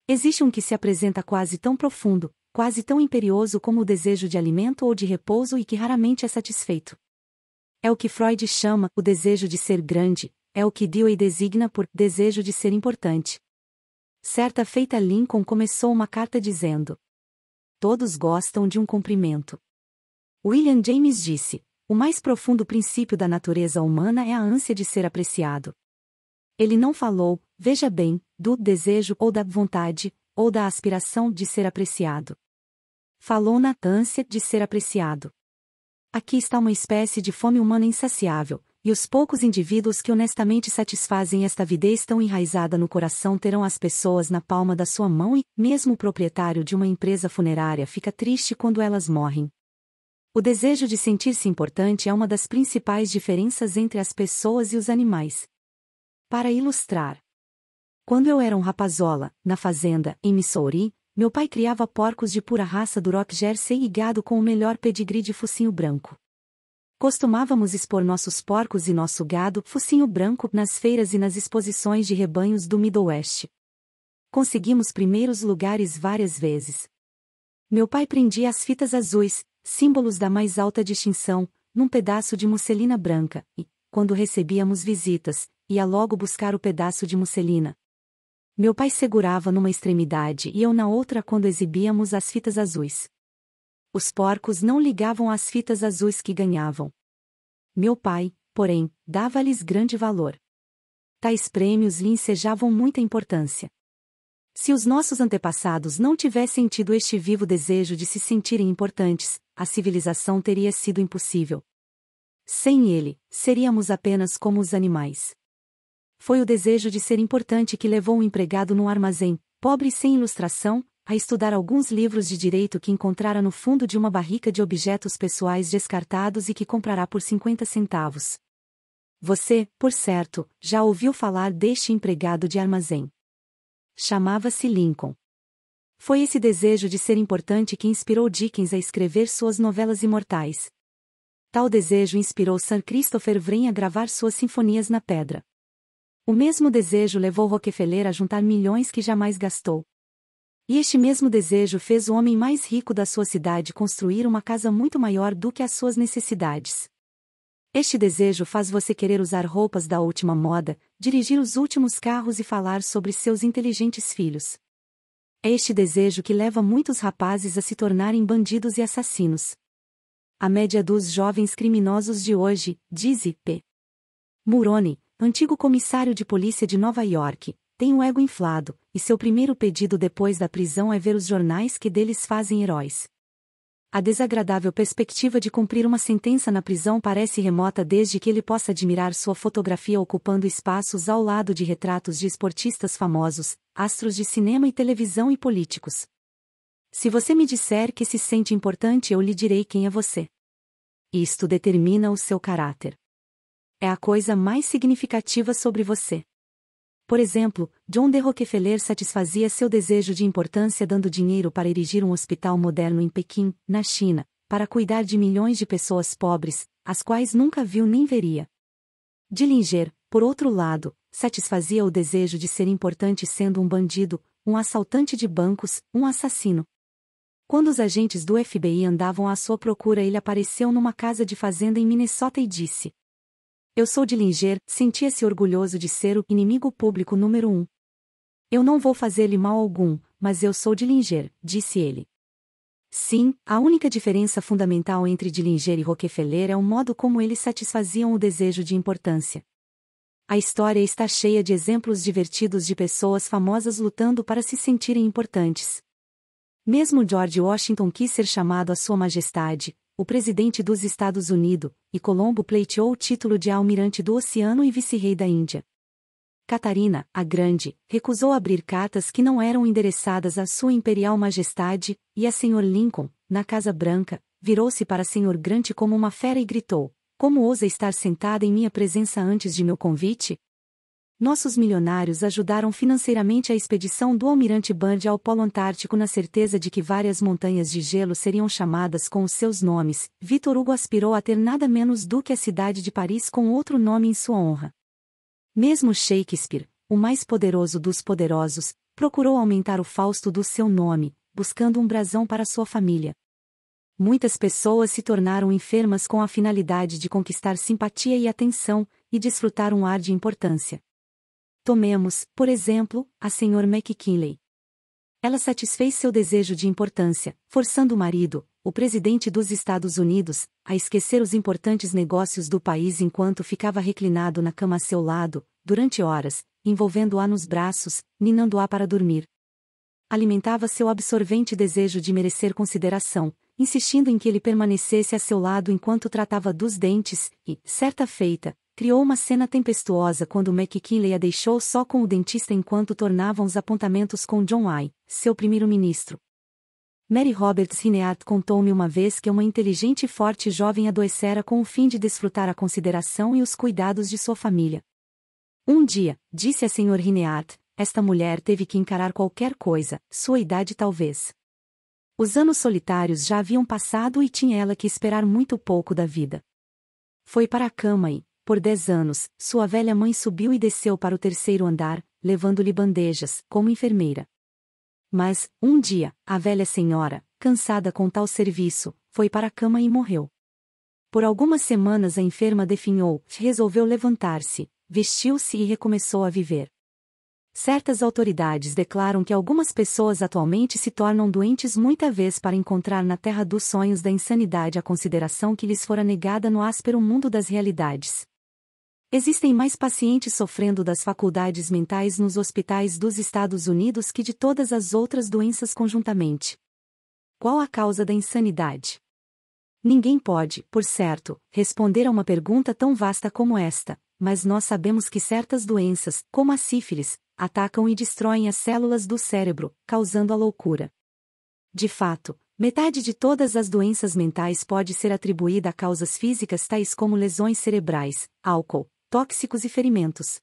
Existe um que se apresenta quase tão profundo, quase tão imperioso como o desejo de alimento ou de repouso e que raramente é satisfeito. É o que Freud chama o desejo de ser grande, é o que Dewey designa por desejo de ser importante. Certa feita Lincoln começou uma carta dizendo: todos gostam de um cumprimento. William James disse: o mais profundo princípio da natureza humana é a ânsia de ser apreciado. Ele não falou, veja bem, do desejo ou da vontade, ou da aspiração de ser apreciado. Falou na ânsia de ser apreciado. Aqui está uma espécie de fome humana insaciável, e os poucos indivíduos que honestamente satisfazem esta avidez tão enraizada no coração terão as pessoas na palma da sua mão e, mesmo o proprietário de uma empresa funerária fica triste quando elas morrem. O desejo de sentir-se importante é uma das principais diferenças entre as pessoas e os animais. Para ilustrar. Quando eu era um rapazola, na fazenda, em Missouri, meu pai criava porcos de pura raça Duroc Jersey e gado com o melhor pedigree de focinho branco. Costumávamos expor nossos porcos e nosso gado focinho branco nas feiras e nas exposições de rebanhos do Middle-West. Conseguimos primeiros lugares várias vezes. Meu pai prendia as fitas azuis, símbolos da mais alta distinção, num pedaço de musselina branca, e, quando recebíamos visitas, ia logo buscar o pedaço de musselina. Meu pai segurava numa extremidade e eu na outra quando exibíamos as fitas azuis. Os porcos não ligavam às fitas azuis que ganhavam. Meu pai, porém, dava-lhes grande valor. tais prêmios lhe ensejavam muita importância. Se os nossos antepassados não tivessem tido este vivo desejo de se sentirem importantes, a civilização teria sido impossível. Sem ele, seríamos apenas como os animais. Foi o desejo de ser importante que levou um empregado num armazém, pobre e sem ilustração, a estudar alguns livros de direito que encontrara no fundo de uma barrica de objetos pessoais descartados e que comprará por 50 centavos. Você, por certo, já ouviu falar deste empregado de armazém. Chamava-se Lincoln. Foi esse desejo de ser importante que inspirou Dickens a escrever suas novelas imortais. Tal desejo inspirou Sir Christopher Wren a gravar suas sinfonias na pedra. O mesmo desejo levou Rockefeller a juntar milhões que jamais gastou. E este mesmo desejo fez o homem mais rico da sua cidade construir uma casa muito maior do que as suas necessidades. Este desejo faz você querer usar roupas da última moda, dirigir os últimos carros e falar sobre seus inteligentes filhos. É este desejo que leva muitos rapazes a se tornarem bandidos e assassinos. A média dos jovens criminosos de hoje, diz P. Mulroney, antigo comissário de polícia de Nova York, tem o ego inflado, e seu primeiro pedido depois da prisão é ver os jornais que deles fazem heróis. A desagradável perspectiva de cumprir uma sentença na prisão parece remota desde que ele possa admirar sua fotografia ocupando espaços ao lado de retratos de esportistas famosos, astros de cinema e televisão e políticos. Se você me disser que se sente importante, eu lhe direi quem é você. Isto determina o seu caráter. É a coisa mais significativa sobre você. Por exemplo, John D. Rockefeller satisfazia seu desejo de importância dando dinheiro para erigir um hospital moderno em Pequim, na China, para cuidar de milhões de pessoas pobres, as quais nunca viu nem veria. Dillinger, por outro lado, satisfazia o desejo de ser importante sendo um bandido, um assaltante de bancos, um assassino. Quando os agentes do FBI andavam à sua procura, ele apareceu numa casa de fazenda em Minnesota e disse: "Eu sou Dillinger", sentia-se orgulhoso de ser o inimigo público número 1. "Eu não vou fazer-lhe mal algum, mas eu sou Dillinger", disse ele. Sim, a única diferença fundamental entre Dillinger e Rockefeller é o modo como eles satisfaziam o desejo de importância. A história está cheia de exemplos divertidos de pessoas famosas lutando para se sentirem importantes. Mesmo George Washington quis ser chamado a Sua Majestade, o presidente dos Estados Unidos, e Colombo pleiteou o título de almirante do oceano e vice-rei da Índia. Catarina, a Grande, recusou abrir cartas que não eram endereçadas à Sua Imperial Majestade, e a Sr. Lincoln, na Casa Branca, virou-se para Sr. Grant como uma fera e gritou: "Como ousa estar sentada em minha presença antes de meu convite?" Nossos milionários ajudaram financeiramente a expedição do almirante Byrd ao Polo Antártico na certeza de que várias montanhas de gelo seriam chamadas com os seus nomes. Victor Hugo aspirou a ter nada menos do que a cidade de Paris com outro nome em sua honra. Mesmo Shakespeare, o mais poderoso dos poderosos, procurou aumentar o Fausto do seu nome, buscando um brasão para sua família. Muitas pessoas se tornaram enfermas com a finalidade de conquistar simpatia e atenção, e desfrutar um ar de importância. Tomemos, por exemplo, a Sra. McKinley. Ela satisfez seu desejo de importância, forçando o marido, o presidente dos Estados Unidos, a esquecer os importantes negócios do país enquanto ficava reclinado na cama a seu lado, durante horas, envolvendo-a nos braços, ninando-a para dormir. Alimentava seu absorvente desejo de merecer consideração, insistindo em que ele permanecesse a seu lado enquanto tratava dos dentes, e, certa feita, criou uma cena tempestuosa quando McKinley a deixou só com o dentista enquanto tornavam os apontamentos com John I, seu primeiro-ministro. Mary Roberts Rineart contou-me uma vez que uma inteligente e forte jovem adoecera com o fim de desfrutar a consideração e os cuidados de sua família. Um dia, disse a Sra. Rineart, esta mulher teve que encarar qualquer coisa, sua idade talvez. Os anos solitários já haviam passado e tinha ela que esperar muito pouco da vida. Foi para a cama e, por 10 anos, sua velha mãe subiu e desceu para o terceiro andar, levando-lhe bandejas, como enfermeira. Mas, um dia, a velha senhora, cansada com tal serviço, foi para a cama e morreu. Por algumas semanas a enferma definhou, resolveu levantar-se, vestiu-se e recomeçou a viver. Certas autoridades declaram que algumas pessoas atualmente se tornam doentes muita vez para encontrar na terra dos sonhos da insanidade a consideração que lhes fora negada no áspero mundo das realidades. Existem mais pacientes sofrendo das faculdades mentais nos hospitais dos Estados Unidos que de todas as outras doenças conjuntamente. Qual a causa da insanidade? Ninguém pode, por certo, responder a uma pergunta tão vasta como esta, mas nós sabemos que certas doenças, como a sífilis, atacam e destroem as células do cérebro, causando a loucura. De fato, metade de todas as doenças mentais pode ser atribuída a causas físicas tais como lesões cerebrais, álcool, tóxicos e ferimentos.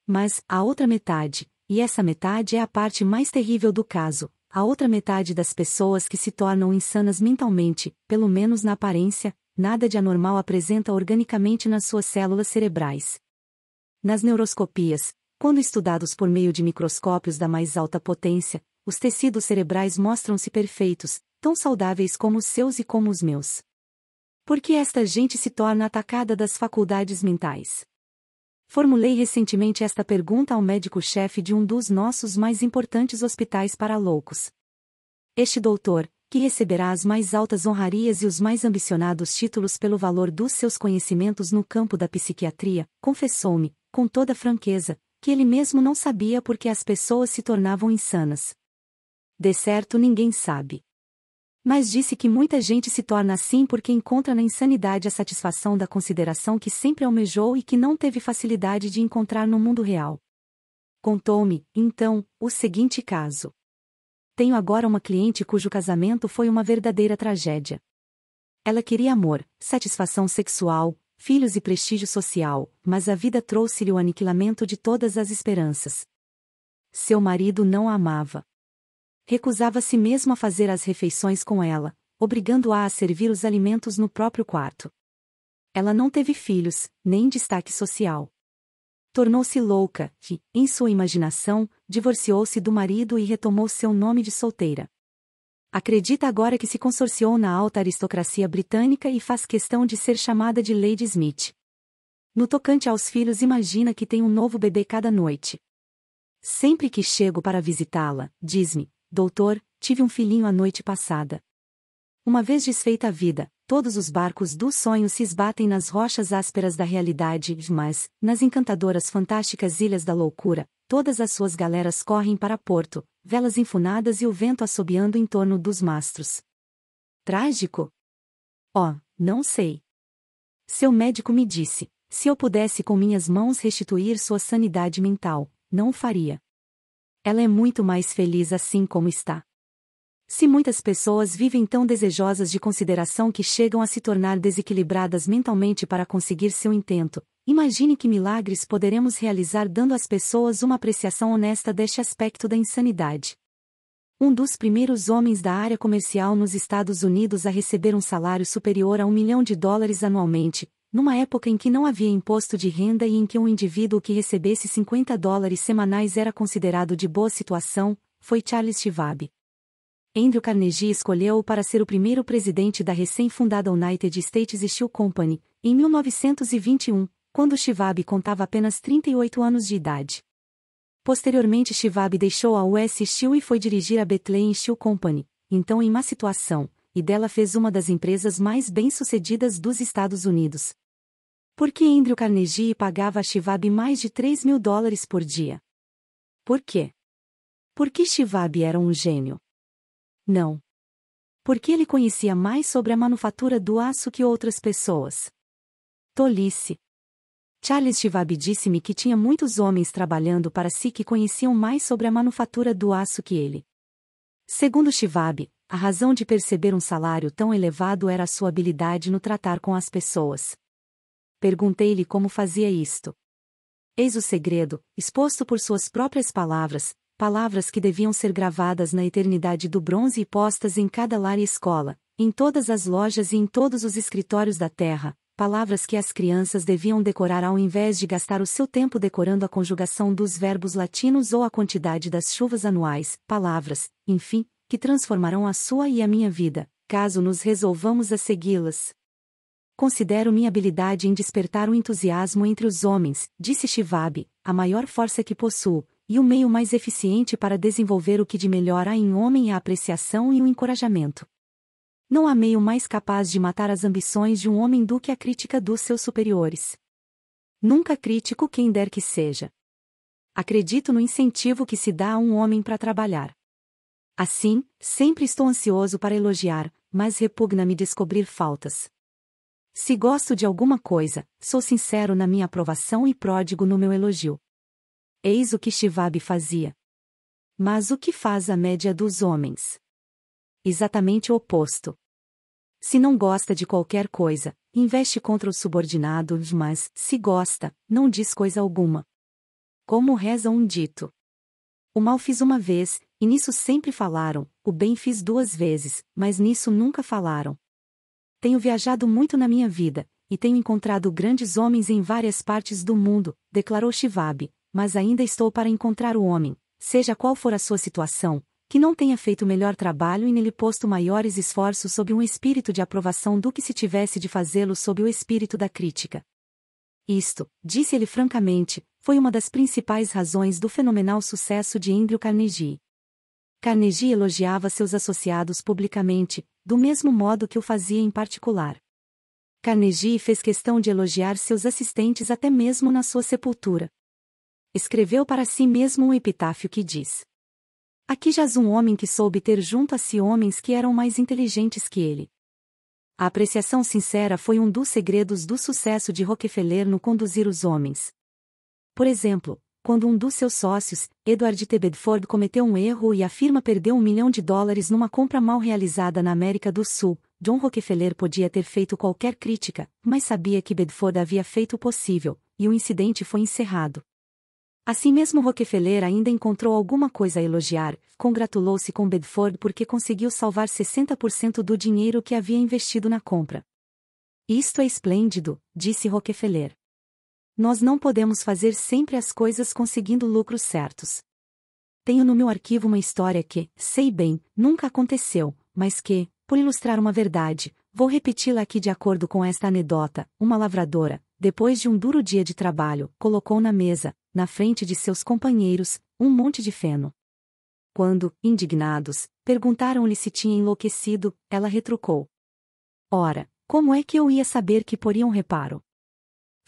Mas, a outra metade, e essa metade é a parte mais terrível do caso, a outra metade das pessoas que se tornam insanas mentalmente, pelo menos na aparência, nada de anormal apresenta organicamente nas suas células cerebrais. Nas neuroscopias, quando estudados por meio de microscópios da mais alta potência, os tecidos cerebrais mostram-se perfeitos, tão saudáveis como os seus e como os meus. Por que esta gente se torna atacada das faculdades mentais? Formulei recentemente esta pergunta ao médico-chefe de um dos nossos mais importantes hospitais para loucos. Este doutor, que receberá as mais altas honrarias e os mais ambicionados títulos pelo valor dos seus conhecimentos no campo da psiquiatria, confessou-me, com toda franqueza, que ele mesmo não sabia por que as pessoas se tornavam insanas. De certo ninguém sabe. Mas disse que muita gente se torna assim porque encontra na insanidade a satisfação da consideração que sempre almejou e que não teve facilidade de encontrar no mundo real. Contou-me, então, o seguinte caso. Tenho agora uma cliente cujo casamento foi uma verdadeira tragédia. Ela queria amor, satisfação sexual, filhos e prestígio social, mas a vida trouxe-lhe o aniquilamento de todas as esperanças. Seu marido não a amava. Recusava-se mesmo a fazer as refeições com ela, obrigando-a a servir os alimentos no próprio quarto. Ela não teve filhos, nem destaque social. Tornou-se louca e, em sua imaginação, divorciou-se do marido e retomou seu nome de solteira. Acredita agora que se consorciou na alta aristocracia britânica e faz questão de ser chamada de Lady Smith. No tocante aos filhos, imagina que tem um novo bebê cada noite. Sempre que chego para visitá-la, diz-me: doutor, tive um filhinho a noite passada. Uma vez desfeita a vida, todos os barcos dos sonhos se esbatem nas rochas ásperas da realidade, mas, nas encantadoras fantásticas ilhas da loucura, todas as suas galeras correm para Porto, velas enfunadas e o vento assobiando em torno dos mastros. Trágico? Oh, não sei. Seu médico me disse, se eu pudesse com minhas mãos restituir sua sanidade mental, não o faria. Ela é muito mais feliz assim como está. Se muitas pessoas vivem tão desejosas de consideração que chegam a se tornar desequilibradas mentalmente para conseguir seu intento, imagine que milagres poderemos realizar dando às pessoas uma apreciação honesta deste aspecto da insanidade. Um dos primeiros homens da área comercial nos Estados Unidos a receber um salário superior a $1 milhão anualmente, numa época em que não havia imposto de renda e em que um indivíduo que recebesse $50 semanais era considerado de boa situação, foi Charles Schwab. Andrew Carnegie escolheu-o para ser o primeiro presidente da recém-fundada United States Steel Company, em 1921, quando Schwab contava apenas 38 anos de idade. Posteriormente Schwab deixou a US Steel e foi dirigir a Bethlehem Steel Company, então em má situação, e dela fez uma das empresas mais bem-sucedidas dos Estados Unidos. Por que Andrew Carnegie pagava a Schwab mais de $3 mil por dia? Por quê? Porque Schwab era um gênio? Não. Porque ele conhecia mais sobre a manufatura do aço que outras pessoas. Tolice. Charles Schwab disse-me que tinha muitos homens trabalhando para si que conheciam mais sobre a manufatura do aço que ele. Segundo Schwab, a razão de perceber um salário tão elevado era a sua habilidade no tratar com as pessoas. Perguntei-lhe como fazia isto. Eis o segredo, exposto por suas próprias palavras, palavras que deviam ser gravadas na eternidade do bronze e postas em cada lar e escola, em todas as lojas e em todos os escritórios da terra, palavras que as crianças deviam decorar ao invés de gastar o seu tempo decorando a conjugação dos verbos latinos ou a quantidade das chuvas anuais, palavras, enfim, que transformarão a sua e a minha vida, caso nos resolvamos a segui-las. Considero minha habilidade em despertar o entusiasmo entre os homens, disse Schwab, a maior força que possuo, e o meio mais eficiente para desenvolver o que de melhor há em homem é a apreciação e o encorajamento. Não há meio mais capaz de matar as ambições de um homem do que a crítica dos seus superiores. Nunca critico quem der que seja. Acredito no incentivo que se dá a um homem para trabalhar. Assim, sempre estou ansioso para elogiar, mas repugna-me descobrir faltas. Se gosto de alguma coisa, sou sincero na minha aprovação e pródigo no meu elogio. Eis o que Shivab fazia. Mas o que faz a média dos homens? Exatamente o oposto. Se não gosta de qualquer coisa, investe contra o subordinado, mas, se gosta, não diz coisa alguma. Como reza um dito: o mal fiz uma vez, e nisso sempre falaram, o bem fiz 2 vezes, mas nisso nunca falaram. Tenho viajado muito na minha vida, e tenho encontrado grandes homens em várias partes do mundo, declarou Shivab, mas ainda estou para encontrar o homem, seja qual for a sua situação, que não tenha feito melhor trabalho e nele posto maiores esforços sob um espírito de aprovação do que se tivesse de fazê-lo sob o espírito da crítica. Isto, disse ele francamente, foi uma das principais razões do fenomenal sucesso de Andrew Carnegie. Carnegie elogiava seus associados publicamente, do mesmo modo que o fazia em particular. Carnegie fez questão de elogiar seus assistentes até mesmo na sua sepultura. Escreveu para si mesmo um epitáfio que diz: aqui jaz um homem que soube ter junto a si homens que eram mais inteligentes que ele. A apreciação sincera foi um dos segredos do sucesso de Rockefeller no conduzir os homens. Por exemplo, quando um dos seus sócios, Edward T. Bedford, cometeu um erro e a firma perdeu $1 milhão numa compra mal realizada na América do Sul, John Rockefeller podia ter feito qualquer crítica, mas sabia que Bedford havia feito o possível, e o incidente foi encerrado. Assim mesmo Rockefeller ainda encontrou alguma coisa a elogiar, congratulou-se com Bedford porque conseguiu salvar 60% do dinheiro que havia investido na compra. Isto é esplêndido, disse Rockefeller. Nós não podemos fazer sempre as coisas conseguindo lucros certos. Tenho no meu arquivo uma história que, sei bem, nunca aconteceu, mas que, por ilustrar uma verdade, vou repeti-la aqui de acordo com esta anedota. Uma lavradora, depois de um duro dia de trabalho, colocou na mesa, na frente de seus companheiros, um monte de feno. Quando, indignados, perguntaram-lhe se tinha enlouquecido, ela retrucou: ora, como é que eu ia saber que poriam reparo?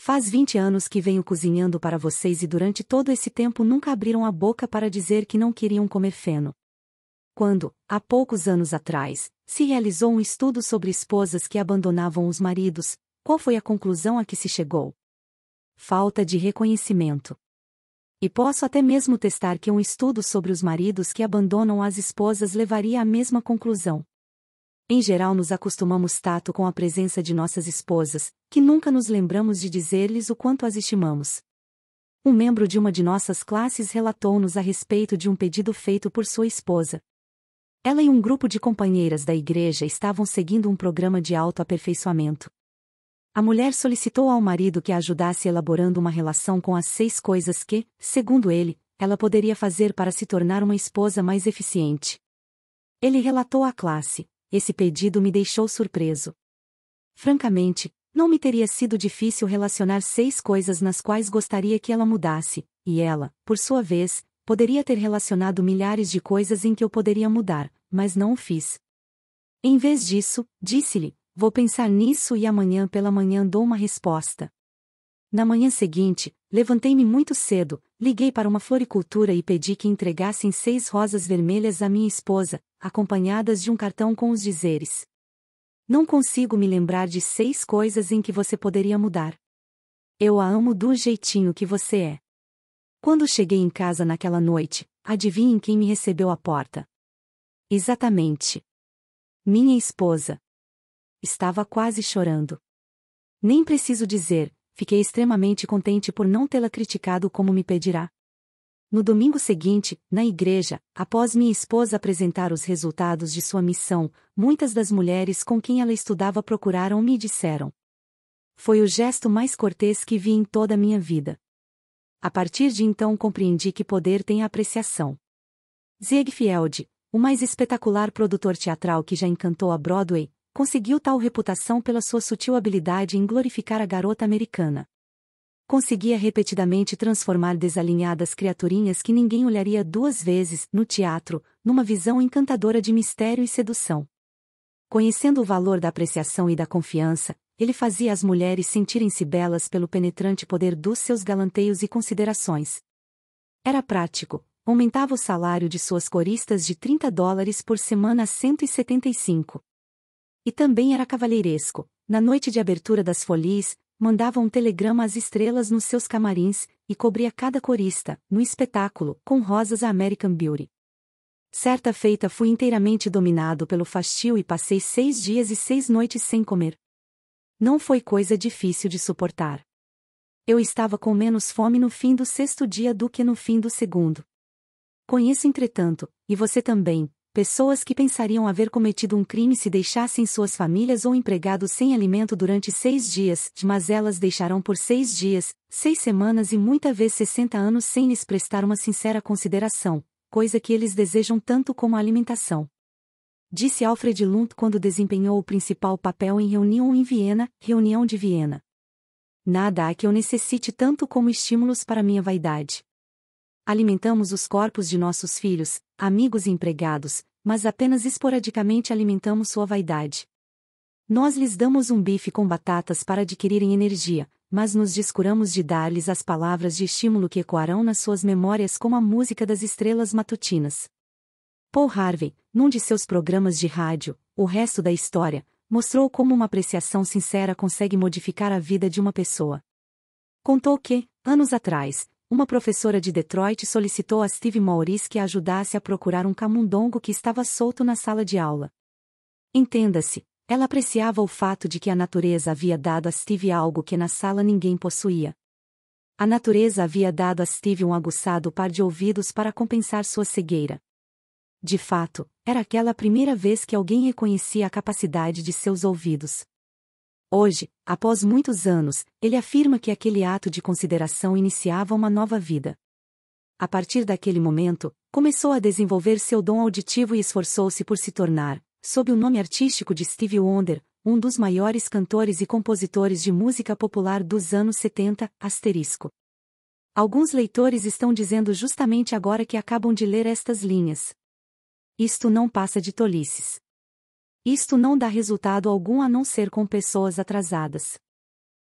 Faz 20 anos que venho cozinhando para vocês e durante todo esse tempo nunca abriram a boca para dizer que não queriam comer feno. Quando, há poucos anos atrás, se realizou um estudo sobre esposas que abandonavam os maridos, qual foi a conclusão a que se chegou? Falta de reconhecimento. E posso até mesmo testar que um estudo sobre os maridos que abandonam as esposas levaria à mesma conclusão. Em geral nos acostumamos tato com a presença de nossas esposas, que nunca nos lembramos de dizer-lhes o quanto as estimamos. Um membro de uma de nossas classes relatou-nos a respeito de um pedido feito por sua esposa. Ela e um grupo de companheiras da igreja estavam seguindo um programa de autoaperfeiçoamento. A mulher solicitou ao marido que a ajudasse elaborando uma relação com as 6 coisas que, segundo ele, ela poderia fazer para se tornar uma esposa mais eficiente. Ele relatou à classe: esse pedido me deixou surpreso. Francamente, não me teria sido difícil relacionar 6 coisas nas quais gostaria que ela mudasse, e ela, por sua vez, poderia ter relacionado milhares de coisas em que eu poderia mudar, mas não o fiz. Em vez disso, disse-lhe: vou pensar nisso e amanhã pela manhã dou uma resposta. Na manhã seguinte, levantei-me muito cedo, liguei para uma floricultura e pedi que entregassem 6 rosas vermelhas à minha esposa, acompanhadas de um cartão com os dizeres: não consigo me lembrar de 6 coisas em que você poderia mudar. Eu a amo do jeitinho que você é. Quando cheguei em casa naquela noite, adivinhem quem me recebeu à porta? Exatamente. Minha esposa. Estava quase chorando. Nem preciso dizer, fiquei extremamente contente por não tê-la criticado como me pedirá. No domingo seguinte, na igreja, após minha esposa apresentar os resultados de sua missão, muitas das mulheres com quem ela estudava procuraram-me e disseram: foi o gesto mais cortês que vi em toda a minha vida. A partir de então compreendi que poder tem apreciação. Ziegfeld, o mais espetacular produtor teatral que já encantou a Broadway, conseguiu tal reputação pela sua sutil habilidade em glorificar a garota americana. Conseguia repetidamente transformar desalinhadas criaturinhas que ninguém olharia 2 vezes, no teatro, numa visão encantadora de mistério e sedução. Conhecendo o valor da apreciação e da confiança, ele fazia as mulheres sentirem-se belas pelo penetrante poder dos seus galanteios e considerações. Era prático, aumentava o salário de suas coristas de $30 por semana a 175. E também era cavalheiresco, na noite de abertura das folies, mandava um telegrama às estrelas nos seus camarins, e cobria cada corista, no espetáculo, com rosas à American Beauty. Certa feita fui inteiramente dominado pelo fastio e passei 6 dias e 6 noites sem comer. Não foi coisa difícil de suportar. Eu estava com menos fome no fim do 6º dia do que no fim do 2º. Conheço entretanto, e você também, pessoas que pensariam haver cometido um crime se deixassem suas famílias ou empregados sem alimento durante 6 dias, mas elas deixarão por 6 dias, 6 semanas e muitas vezes 60 anos sem lhes prestar uma sincera consideração, coisa que eles desejam tanto como a alimentação. Disse Alfred Lund quando desempenhou o principal papel em Reunião em Viena, Reunião de Viena. Nada há que eu necessite tanto como estímulos para minha vaidade. Alimentamos os corpos de nossos filhos, amigos e empregados, mas apenas esporadicamente alimentamos sua vaidade. Nós lhes damos um bife com batatas para adquirirem energia, mas nos descuramos de dar-lhes as palavras de estímulo que ecoarão nas suas memórias como a música das estrelas matutinas. Paul Harvey, num de seus programas de rádio, O Resto da História, mostrou como uma apreciação sincera consegue modificar a vida de uma pessoa. Contou que, anos atrás, uma professora de Detroit solicitou a Steve Maurice que a ajudasse a procurar um camundongo que estava solto na sala de aula. Entenda-se, ela apreciava o fato de que a natureza havia dado a Steve algo que na sala ninguém possuía. A natureza havia dado a Steve um aguçado par de ouvidos para compensar sua cegueira. De fato, era aquela a primeira vez que alguém reconhecia a capacidade de seus ouvidos. Hoje, após muitos anos, ele afirma que aquele ato de consideração iniciava uma nova vida. A partir daquele momento, começou a desenvolver seu dom auditivo e esforçou-se por se tornar, sob o nome artístico de Stevie Wonder, um dos maiores cantores e compositores de música popular dos anos 70, asterisco. Alguns leitores estão dizendo justamente agora que acabam de ler estas linhas. Isto não passa de tolices. Isto não dá resultado algum a não ser com pessoas atrasadas.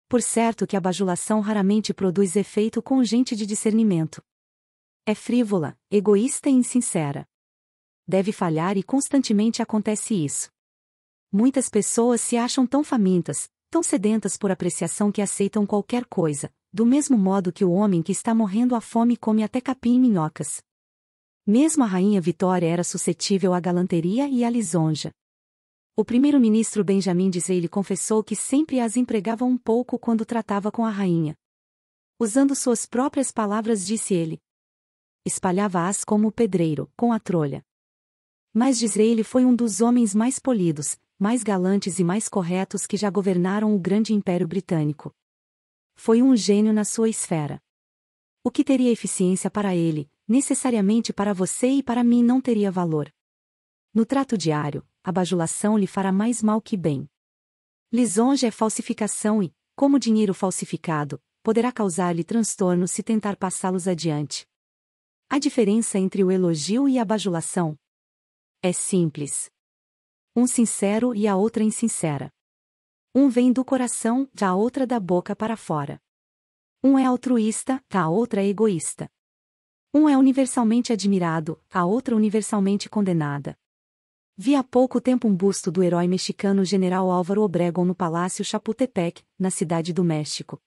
Por certo que a bajulação raramente produz efeito com gente de discernimento. É frívola, egoísta e insincera. Deve falhar e constantemente acontece isso. Muitas pessoas se acham tão famintas, tão sedentas por apreciação que aceitam qualquer coisa, do mesmo modo que o homem que está morrendo à fome come até capim e minhocas. Mesmo a rainha Vitória era suscetível à galanteria e à lisonja. O primeiro-ministro Benjamin Disraeli confessou que sempre as empregava um pouco quando tratava com a rainha. Usando suas próprias palavras disse ele. Espalhava-as como o pedreiro, com a trolha. Mas Disraeli foi um dos homens mais polidos, mais galantes e mais corretos que já governaram o grande Império Britânico. Foi um gênio na sua esfera. O que teria eficiência para ele, necessariamente para você e para mim não teria valor. No trato diário, a bajulação lhe fará mais mal que bem. Lisonja é falsificação e, como dinheiro falsificado, poderá causar-lhe transtornos se tentar passá-los adiante. A diferença entre o elogio e a bajulação é simples. Um sincero e a outra insincera. Um vem do coração, a outra da boca para fora. Um é altruísta, a outra é egoísta. Um é universalmente admirado, a outra universalmente condenada. Vi há pouco tempo um busto do herói mexicano General Álvaro Obregón no Palácio Chapultepec, na Cidade do México.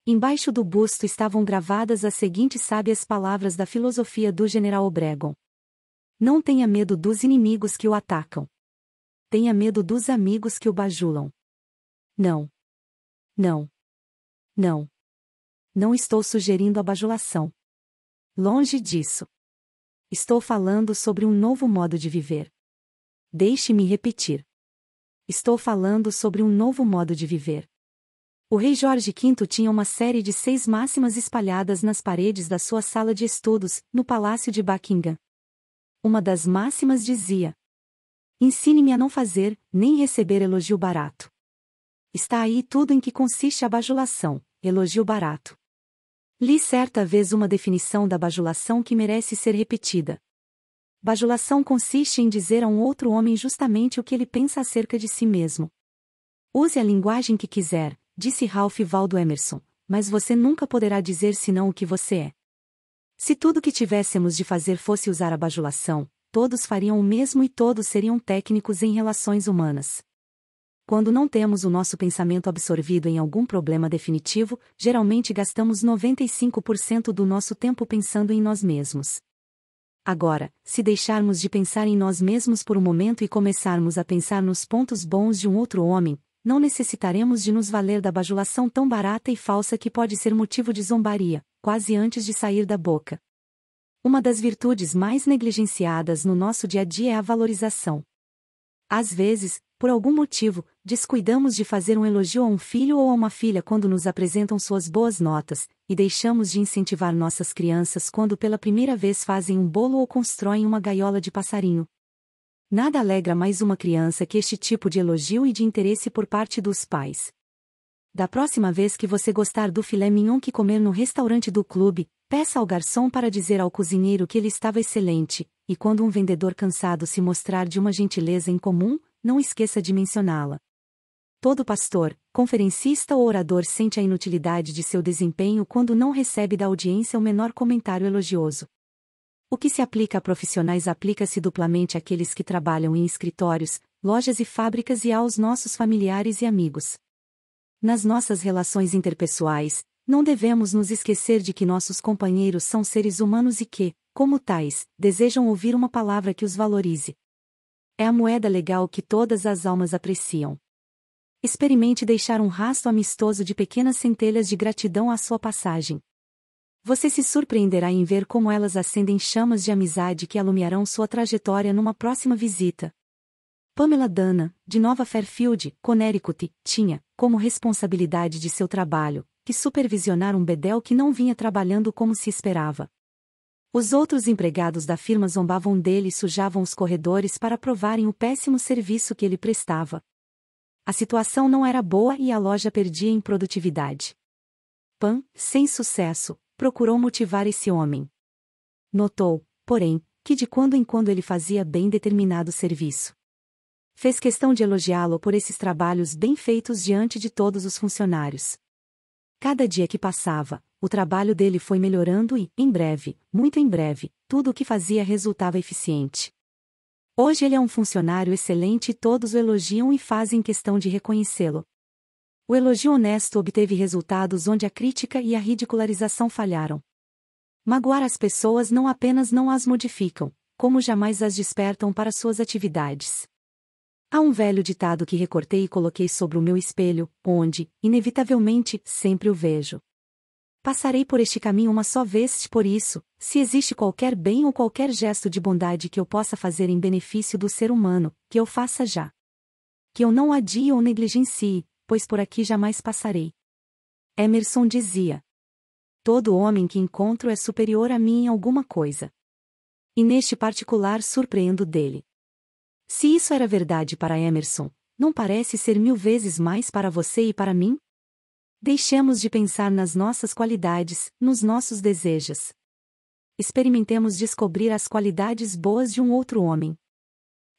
Embaixo do busto estavam gravadas as seguintes sábias palavras da filosofia do General Obregón. Não tenha medo dos inimigos que o atacam. Tenha medo dos amigos que o bajulam. Não. Não. Não. Não estou sugerindo a bajulação. Longe disso. Estou falando sobre um novo modo de viver. Deixe-me repetir. Estou falando sobre um novo modo de viver. O rei Jorge V tinha uma série de 6 máximas espalhadas nas paredes da sua sala de estudos, no Palácio de Buckingham. Uma das máximas dizia: ensine-me a não fazer, nem receber elogio barato. Está aí tudo em que consiste a bajulação, elogio barato. Li certa vez uma definição da bajulação que merece ser repetida. Bajulação consiste em dizer a um outro homem justamente o que ele pensa acerca de si mesmo. Use a linguagem que quiser, disse Ralph Waldo Emerson, mas você nunca poderá dizer senão o que você é. Se tudo que tivéssemos de fazer fosse usar a bajulação, todos fariam o mesmo e todos seriam técnicos em relações humanas. Quando não temos o nosso pensamento absorvido em algum problema definitivo, geralmente gastamos 95% do nosso tempo pensando em nós mesmos. Agora, se deixarmos de pensar em nós mesmos por um momento e começarmos a pensar nos pontos bons de um outro homem, não necessitaremos de nos valer da bajulação tão barata e falsa que pode ser motivo de zombaria, quase antes de sair da boca. Uma das virtudes mais negligenciadas no nosso dia a dia é a valorização. Às vezes, por algum motivo, descuidamos de fazer um elogio a um filho ou a uma filha quando nos apresentam suas boas notas, e deixamos de incentivar nossas crianças quando pela primeira vez fazem um bolo ou constroem uma gaiola de passarinho. Nada alegra mais uma criança que este tipo de elogio e de interesse por parte dos pais. Da próxima vez que você gostar do filé mignon que comer no restaurante do clube, peça ao garçom para dizer ao cozinheiro que ele estava excelente, e quando um vendedor cansado se mostrar de uma gentileza incomum, não esqueça de mencioná-la. Todo pastor, conferencista ou orador sente a inutilidade de seu desempenho quando não recebe da audiência o menor comentário elogioso. O que se aplica a profissionais aplica-se duplamente àqueles que trabalham em escritórios, lojas e fábricas e aos nossos familiares e amigos. Nas nossas relações interpessoais, não devemos nos esquecer de que nossos companheiros são seres humanos e que, como tais, desejam ouvir uma palavra que os valorize. É a moeda legal que todas as almas apreciam. Experimente deixar um rastro amistoso de pequenas centelhas de gratidão à sua passagem. Você se surpreenderá em ver como elas acendem chamas de amizade que alumiarão sua trajetória numa próxima visita. Pamela Dana, de Nova Fairfield, Connecticut, tinha, como responsabilidade de seu trabalho, que supervisionar um bedel que não vinha trabalhando como se esperava. Os outros empregados da firma zombavam dele e sujavam os corredores para provarem o péssimo serviço que ele prestava. A situação não era boa e a loja perdia em produtividade. Pam, sem sucesso, procurou motivar esse homem. Notou, porém, que de quando em quando ele fazia bem determinado serviço. Fez questão de elogiá-lo por esses trabalhos bem feitos diante de todos os funcionários. Cada dia que passava, o trabalho dele foi melhorando e, em breve, muito em breve, tudo o que fazia resultava eficiente. Hoje ele é um funcionário excelente e todos o elogiam e fazem questão de reconhecê-lo. O elogio honesto obteve resultados onde a crítica e a ridicularização falharam. Magoar as pessoas não apenas não as modificam, como jamais as despertam para suas atividades. Há um velho ditado que recortei e coloquei sobre o meu espelho, onde, inevitavelmente, sempre o vejo. Passarei por este caminho uma só vez, por isso, se existe qualquer bem ou qualquer gesto de bondade que eu possa fazer em benefício do ser humano, que eu faça já. Que eu não adie ou negligencie, pois por aqui jamais passarei. Emerson dizia: todo homem que encontro é superior a mim em alguma coisa. E neste particular surpreendo dele. Se isso era verdade para Emerson, não parece ser 1000 vezes mais para você e para mim? Deixemos de pensar nas nossas qualidades, nos nossos desejos. Experimentemos descobrir as qualidades boas de um outro homem.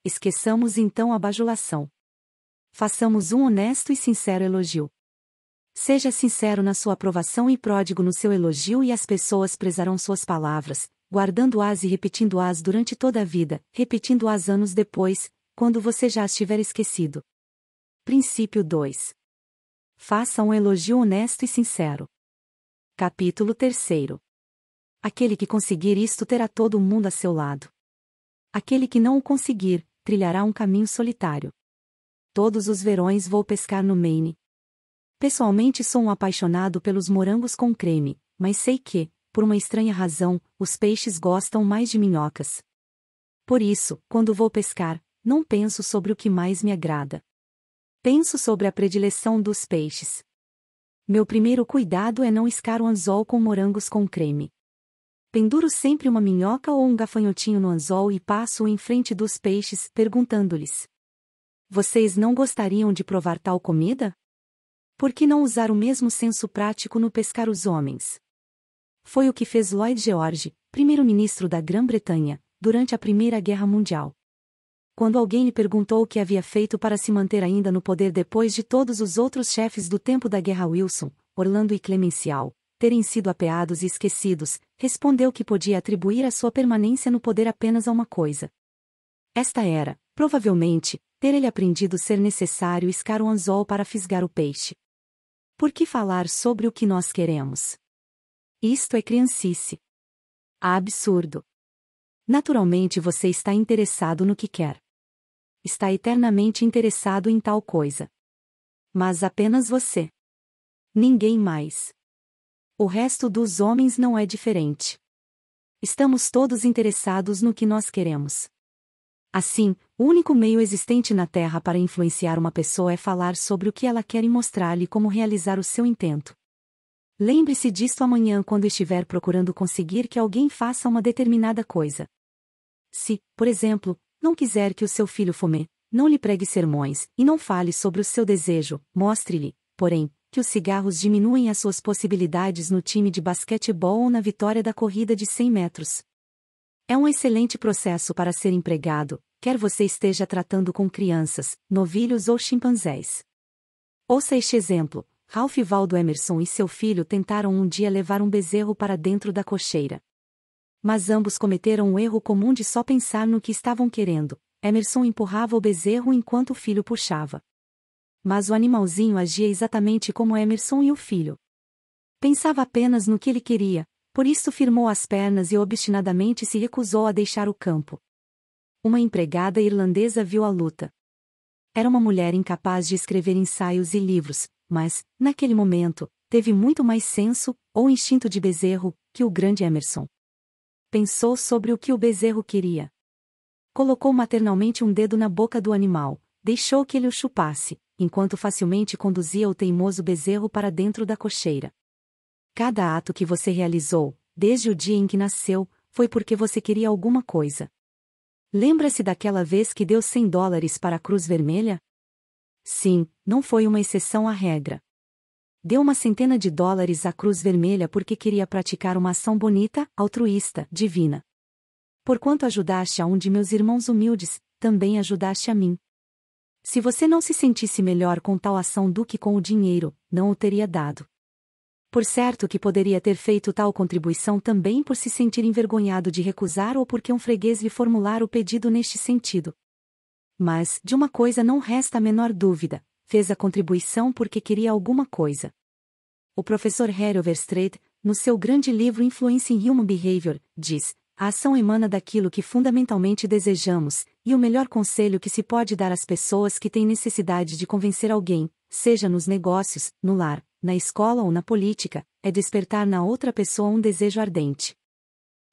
Esqueçamos então a bajulação. Façamos um honesto e sincero elogio. Seja sincero na sua aprovação e pródigo no seu elogio e as pessoas prezarão suas palavras, guardando-as e repetindo-as durante toda a vida, repetindo-as anos depois, quando você já as tiver esquecido. Princípio 2. Faça um elogio honesto e sincero. Capítulo 3. Aquele que conseguir isto terá todo o mundo a seu lado. Aquele que não o conseguir, trilhará um caminho solitário. Todos os verões vou pescar no Maine. Pessoalmente sou um apaixonado pelos morangos com creme, mas sei que, por uma estranha razão, os peixes gostam mais de minhocas. Por isso, quando vou pescar, não penso sobre o que mais me agrada. Penso sobre a predileção dos peixes. Meu primeiro cuidado é não iscar o anzol com morangos com creme. Penduro sempre uma minhoca ou um gafanhotinho no anzol e passo-o em frente dos peixes, perguntando-lhes: vocês não gostariam de provar tal comida? Por que não usar o mesmo senso prático no pescar os homens? Foi o que fez Lloyd George, primeiro-ministro da Grã-Bretanha, durante a Primeira Guerra Mundial. quando alguém lhe perguntou o que havia feito para se manter ainda no poder depois de todos os outros chefes do tempo da Guerra Wilson, Orlando e Clemenceau, terem sido apeados e esquecidos, respondeu que podia atribuir a sua permanência no poder apenas a uma coisa. Esta era, provavelmente, ter ele aprendido ser necessário iscar o anzol para fisgar o peixe. Por que falar sobre o que nós queremos? Isto é criancice. Absurdo. Naturalmente você está interessado no que quer. Está eternamente interessado em tal coisa. Mas apenas você. Ninguém mais. O resto dos homens não é diferente. Estamos todos interessados no que nós queremos. Assim, o único meio existente na Terra para influenciar uma pessoa é falar sobre o que ela quer e mostrar-lhe como realizar o seu intento. Lembre-se disto amanhã quando estiver procurando conseguir que alguém faça uma determinada coisa. Se, por exemplo, não quiser que o seu filho fume, não lhe pregue sermões e não fale sobre o seu desejo, mostre-lhe, porém, que os cigarros diminuem as suas possibilidades no time de basquetebol ou na vitória da corrida de 100 metros. É um excelente processo para ser empregado, quer você esteja tratando com crianças, novilhos ou chimpanzés. Ouça este exemplo: Ralph Waldo Emerson e seu filho tentaram um dia levar um bezerro para dentro da cocheira. Mas ambos cometeram o erro comum de só pensar no que estavam querendo. Emerson empurrava o bezerro enquanto o filho puxava. Mas o animalzinho agia exatamente como Emerson e o filho. Pensava apenas no que ele queria, por isso firmou as pernas e obstinadamente se recusou a deixar o campo. Uma empregada irlandesa viu a luta. Era uma mulher incapaz de escrever ensaios e livros, mas, naquele momento, teve muito mais senso, ou instinto de bezerro, que o grande Emerson. Pensou sobre o que o bezerro queria. Colocou maternalmente um dedo na boca do animal, deixou que ele o chupasse, enquanto facilmente conduzia o teimoso bezerro para dentro da cocheira. Cada ato que você realizou, desde o dia em que nasceu, foi porque você queria alguma coisa. Lembra-se daquela vez que deu $100 para a Cruz Vermelha? Sim, não foi uma exceção à regra. Deu uma centena de dólares à Cruz Vermelha porque queria praticar uma ação bonita, altruísta, divina. Porquanto ajudaste a um de meus irmãos humildes, também ajudaste a mim. Se você não se sentisse melhor com tal ação do que com o dinheiro, não o teria dado. Por certo que poderia ter feito tal contribuição também por se sentir envergonhado de recusar ou porque um freguês lhe formulara o pedido neste sentido. Mas, de uma coisa não resta a menor dúvida, fez a contribuição porque queria alguma coisa. O professor Harry Overstreet, no seu grande livro Influencing Human Behavior, diz: a ação emana daquilo que fundamentalmente desejamos, e o melhor conselho que se pode dar às pessoas que têm necessidade de convencer alguém, seja nos negócios, no lar, na escola ou na política, é despertar na outra pessoa um desejo ardente.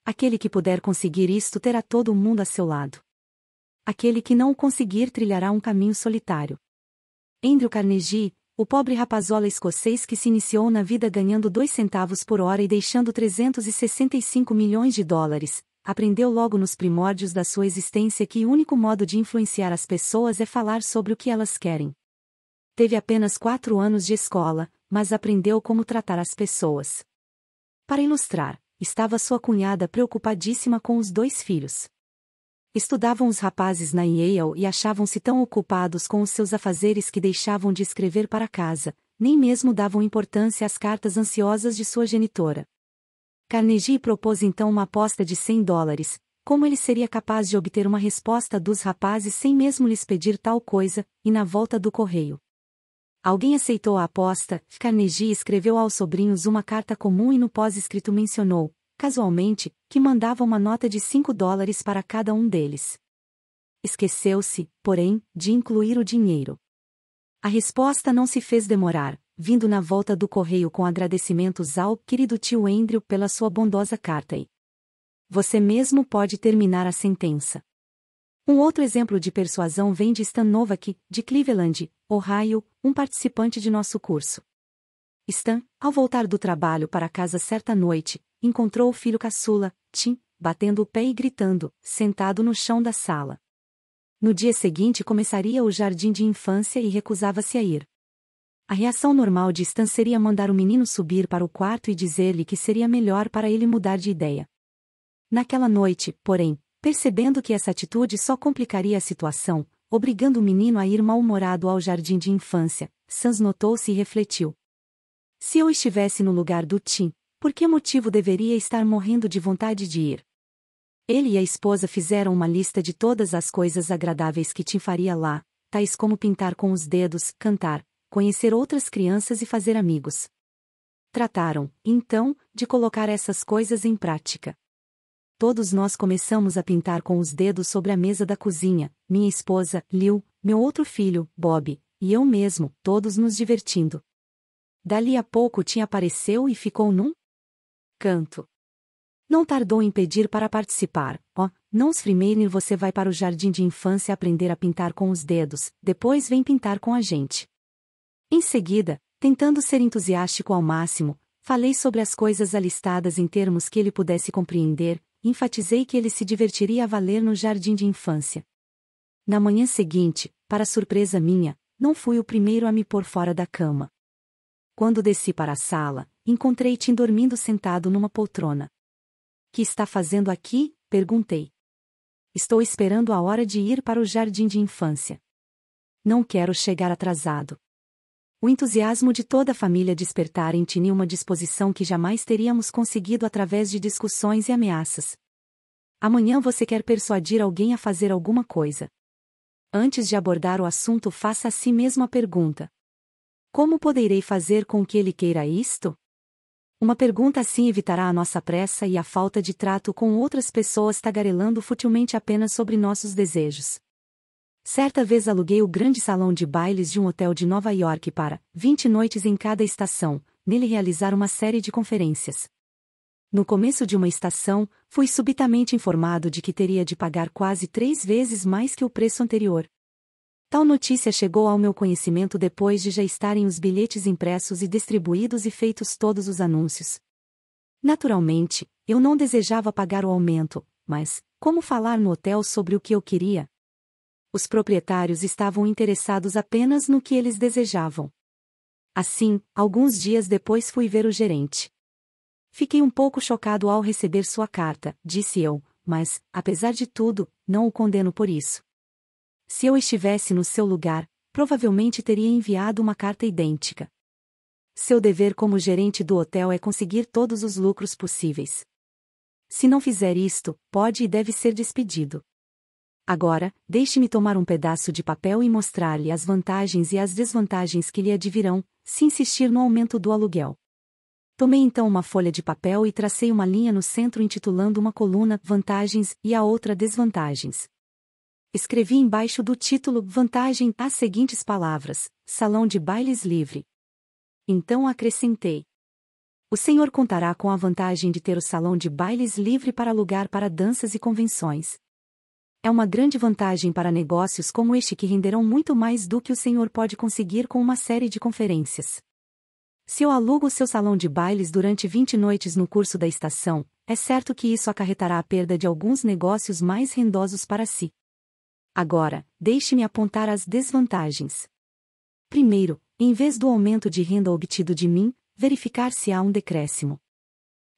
Aquele que puder conseguir isto terá todo o mundo a seu lado. Aquele que não o conseguir trilhará um caminho solitário. Andrew Carnegie, o pobre rapazola escocês que se iniciou na vida ganhando 2 centavos por hora e deixando $365 milhões, aprendeu logo nos primórdios da sua existência que o único modo de influenciar as pessoas é falar sobre o que elas querem. Teve apenas 4 anos de escola, mas aprendeu como tratar as pessoas. Para ilustrar, estava sua cunhada preocupadíssima com os 2 filhos. Estudavam os rapazes na Yale e achavam-se tão ocupados com os seus afazeres que deixavam de escrever para casa, nem mesmo davam importância às cartas ansiosas de sua genitora. Carnegie propôs então uma aposta de $100, como ele seria capaz de obter uma resposta dos rapazes sem mesmo lhes pedir tal coisa, e na volta do correio. Alguém aceitou a aposta. Carnegie escreveu aos sobrinhos uma carta comum e no pós-escrito mencionou, casualmente, que mandava uma nota de $5 para cada um deles. Esqueceu-se, porém, de incluir o dinheiro. A resposta não se fez demorar, vindo na volta do correio com agradecimentos ao querido tio Andrew pela sua bondosa carta e você mesmo pode terminar a sentença. Um outro exemplo de persuasão vem de Stan Novak, de Cleveland, Ohio, um participante de nosso curso. Stan, ao voltar do trabalho para casa certa noite, encontrou o filho caçula, Tim, batendo o pé e gritando, sentado no chão da sala. No dia seguinte começaria o jardim de infância e recusava-se a ir. A reação normal de Stan seria mandar o menino subir para o quarto e dizer-lhe que seria melhor para ele mudar de ideia. Naquela noite, porém, Percebendo que essa atitude só complicaria a situação, obrigando o menino a ir mal-humorado ao jardim de infância, Sans notou-se e refletiu. Se eu estivesse no lugar do Tim, por que motivo deveria estar morrendo de vontade de ir? Ele e a esposa fizeram uma lista de todas as coisas agradáveis que Tim faria lá, tais como pintar com os dedos, cantar, conhecer outras crianças e fazer amigos. Trataram, então, de colocar essas coisas em prática. Todos nós começamos a pintar com os dedos sobre a mesa da cozinha, minha esposa, Liu, meu outro filho, Bob, e eu mesmo, todos nos divertindo. Dali a pouco Tim apareceu e ficou num canto. Não tardou em pedir para participar. Não primeiro você vai para o jardim de infância aprender a pintar com os dedos, depois vem pintar com a gente. Em seguida, tentando ser entusiástico ao máximo, falei sobre as coisas alistadas em termos que ele pudesse compreender, enfatizei que ele se divertiria a valer no jardim de infância. Na manhã seguinte, para surpresa minha, não fui o primeiro a me pôr fora da cama. Quando desci para a sala, encontrei Tim dormindo sentado numa poltrona. Que está fazendo aqui? Perguntei. Estou esperando a hora de ir para o jardim de infância. Não quero chegar atrasado. O entusiasmo de toda a família despertara em Tim uma disposição que jamais teríamos conseguido através de discussões e ameaças. Amanhã você quer persuadir alguém a fazer alguma coisa. Antes de abordar o assunto, faça a si mesmo a pergunta: como poderei fazer com que ele queira isto? Uma pergunta assim evitará a nossa pressa e a falta de trato com outras pessoas tagarelando futilmente apenas sobre nossos desejos. Certa vez aluguei o grande salão de bailes de um hotel de Nova York para 20 noites em cada estação, nele realizar uma série de conferências. No começo de uma estação, fui subitamente informado de que teria de pagar quase 3 vezes mais que o preço anterior. Tal notícia chegou ao meu conhecimento depois de já estarem os bilhetes impressos e distribuídos e feitos todos os anúncios. Naturalmente, eu não desejava pagar o aumento, mas como falar no hotel sobre o que eu queria? Os proprietários estavam interessados apenas no que eles desejavam. Assim, alguns dias depois fui ver o gerente. Fiquei um pouco chocado ao receber sua carta, disse eu, mas, apesar de tudo, não o condeno por isso. Se eu estivesse no seu lugar, provavelmente teria enviado uma carta idêntica. Seu dever como gerente do hotel é conseguir todos os lucros possíveis. Se não fizer isto, pode e deve ser despedido. Agora, deixe-me tomar um pedaço de papel e mostrar-lhe as vantagens e as desvantagens que lhe advirão, se insistir no aumento do aluguel. Tomei então uma folha de papel e tracei uma linha no centro intitulando uma coluna Vantagens e a outra Desvantagens. Escrevi embaixo do título Vantagem as seguintes palavras: Salão de bailes livre. Então acrescentei: o senhor contará com a vantagem de ter o salão de bailes livre para alugar para danças e convenções. É uma grande vantagem para negócios como este que renderão muito mais do que o senhor pode conseguir com uma série de conferências. Se eu alugo seu salão de bailes durante 20 noites no curso da estação, é certo que isso acarretará a perda de alguns negócios mais rendosos para si. Agora, deixe-me apontar as desvantagens. Primeiro, em vez do aumento de renda obtido de mim, verificar se há um decréscimo.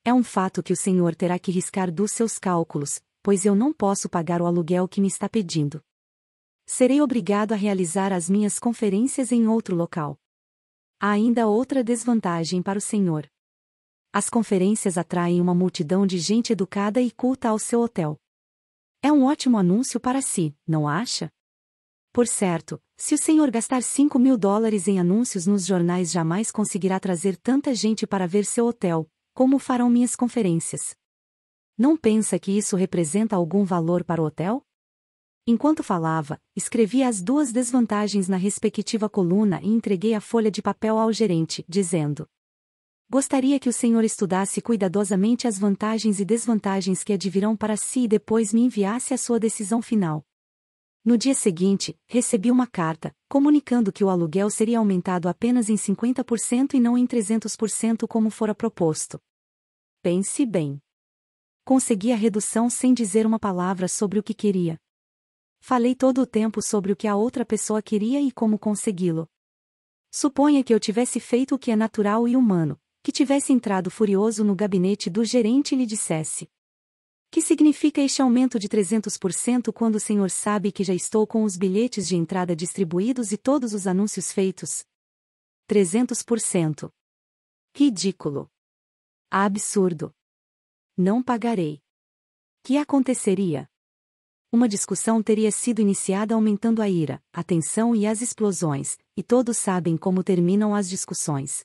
É um fato que o senhor terá que riscar dos seus cálculos, pois eu não posso pagar o aluguel que me está pedindo. Serei obrigado a realizar as minhas conferências em outro local. Há ainda outra desvantagem para o senhor. As conferências atraem uma multidão de gente educada e culta ao seu hotel. É um ótimo anúncio para si, não acha? Por certo, se o senhor gastar $5.000 em anúncios nos jornais jamais conseguirá trazer tanta gente para ver seu hotel, como farão minhas conferências. Não pensa que isso representa algum valor para o hotel? Enquanto falava, escrevi as 2 desvantagens na respectiva coluna e entreguei a folha de papel ao gerente, dizendo: gostaria que o senhor estudasse cuidadosamente as vantagens e desvantagens que advirão para si e depois me enviasse a sua decisão final. No dia seguinte, recebi uma carta, comunicando que o aluguel seria aumentado apenas em 50% e não em 300% como fora proposto. Pense bem. Consegui a redução sem dizer uma palavra sobre o que queria. Falei todo o tempo sobre o que a outra pessoa queria e como consegui-lo. Suponha que eu tivesse feito o que é natural e humano, que tivesse entrado furioso no gabinete do gerente e lhe dissesse: Que significa este aumento de 300% quando o senhor sabe que já estou com os bilhetes de entrada distribuídos e todos os anúncios feitos? 300%. Ridículo. Absurdo. Não pagarei. Que aconteceria? Uma discussão teria sido iniciada aumentando a ira, a tensão e as explosões, e todos sabem como terminam as discussões.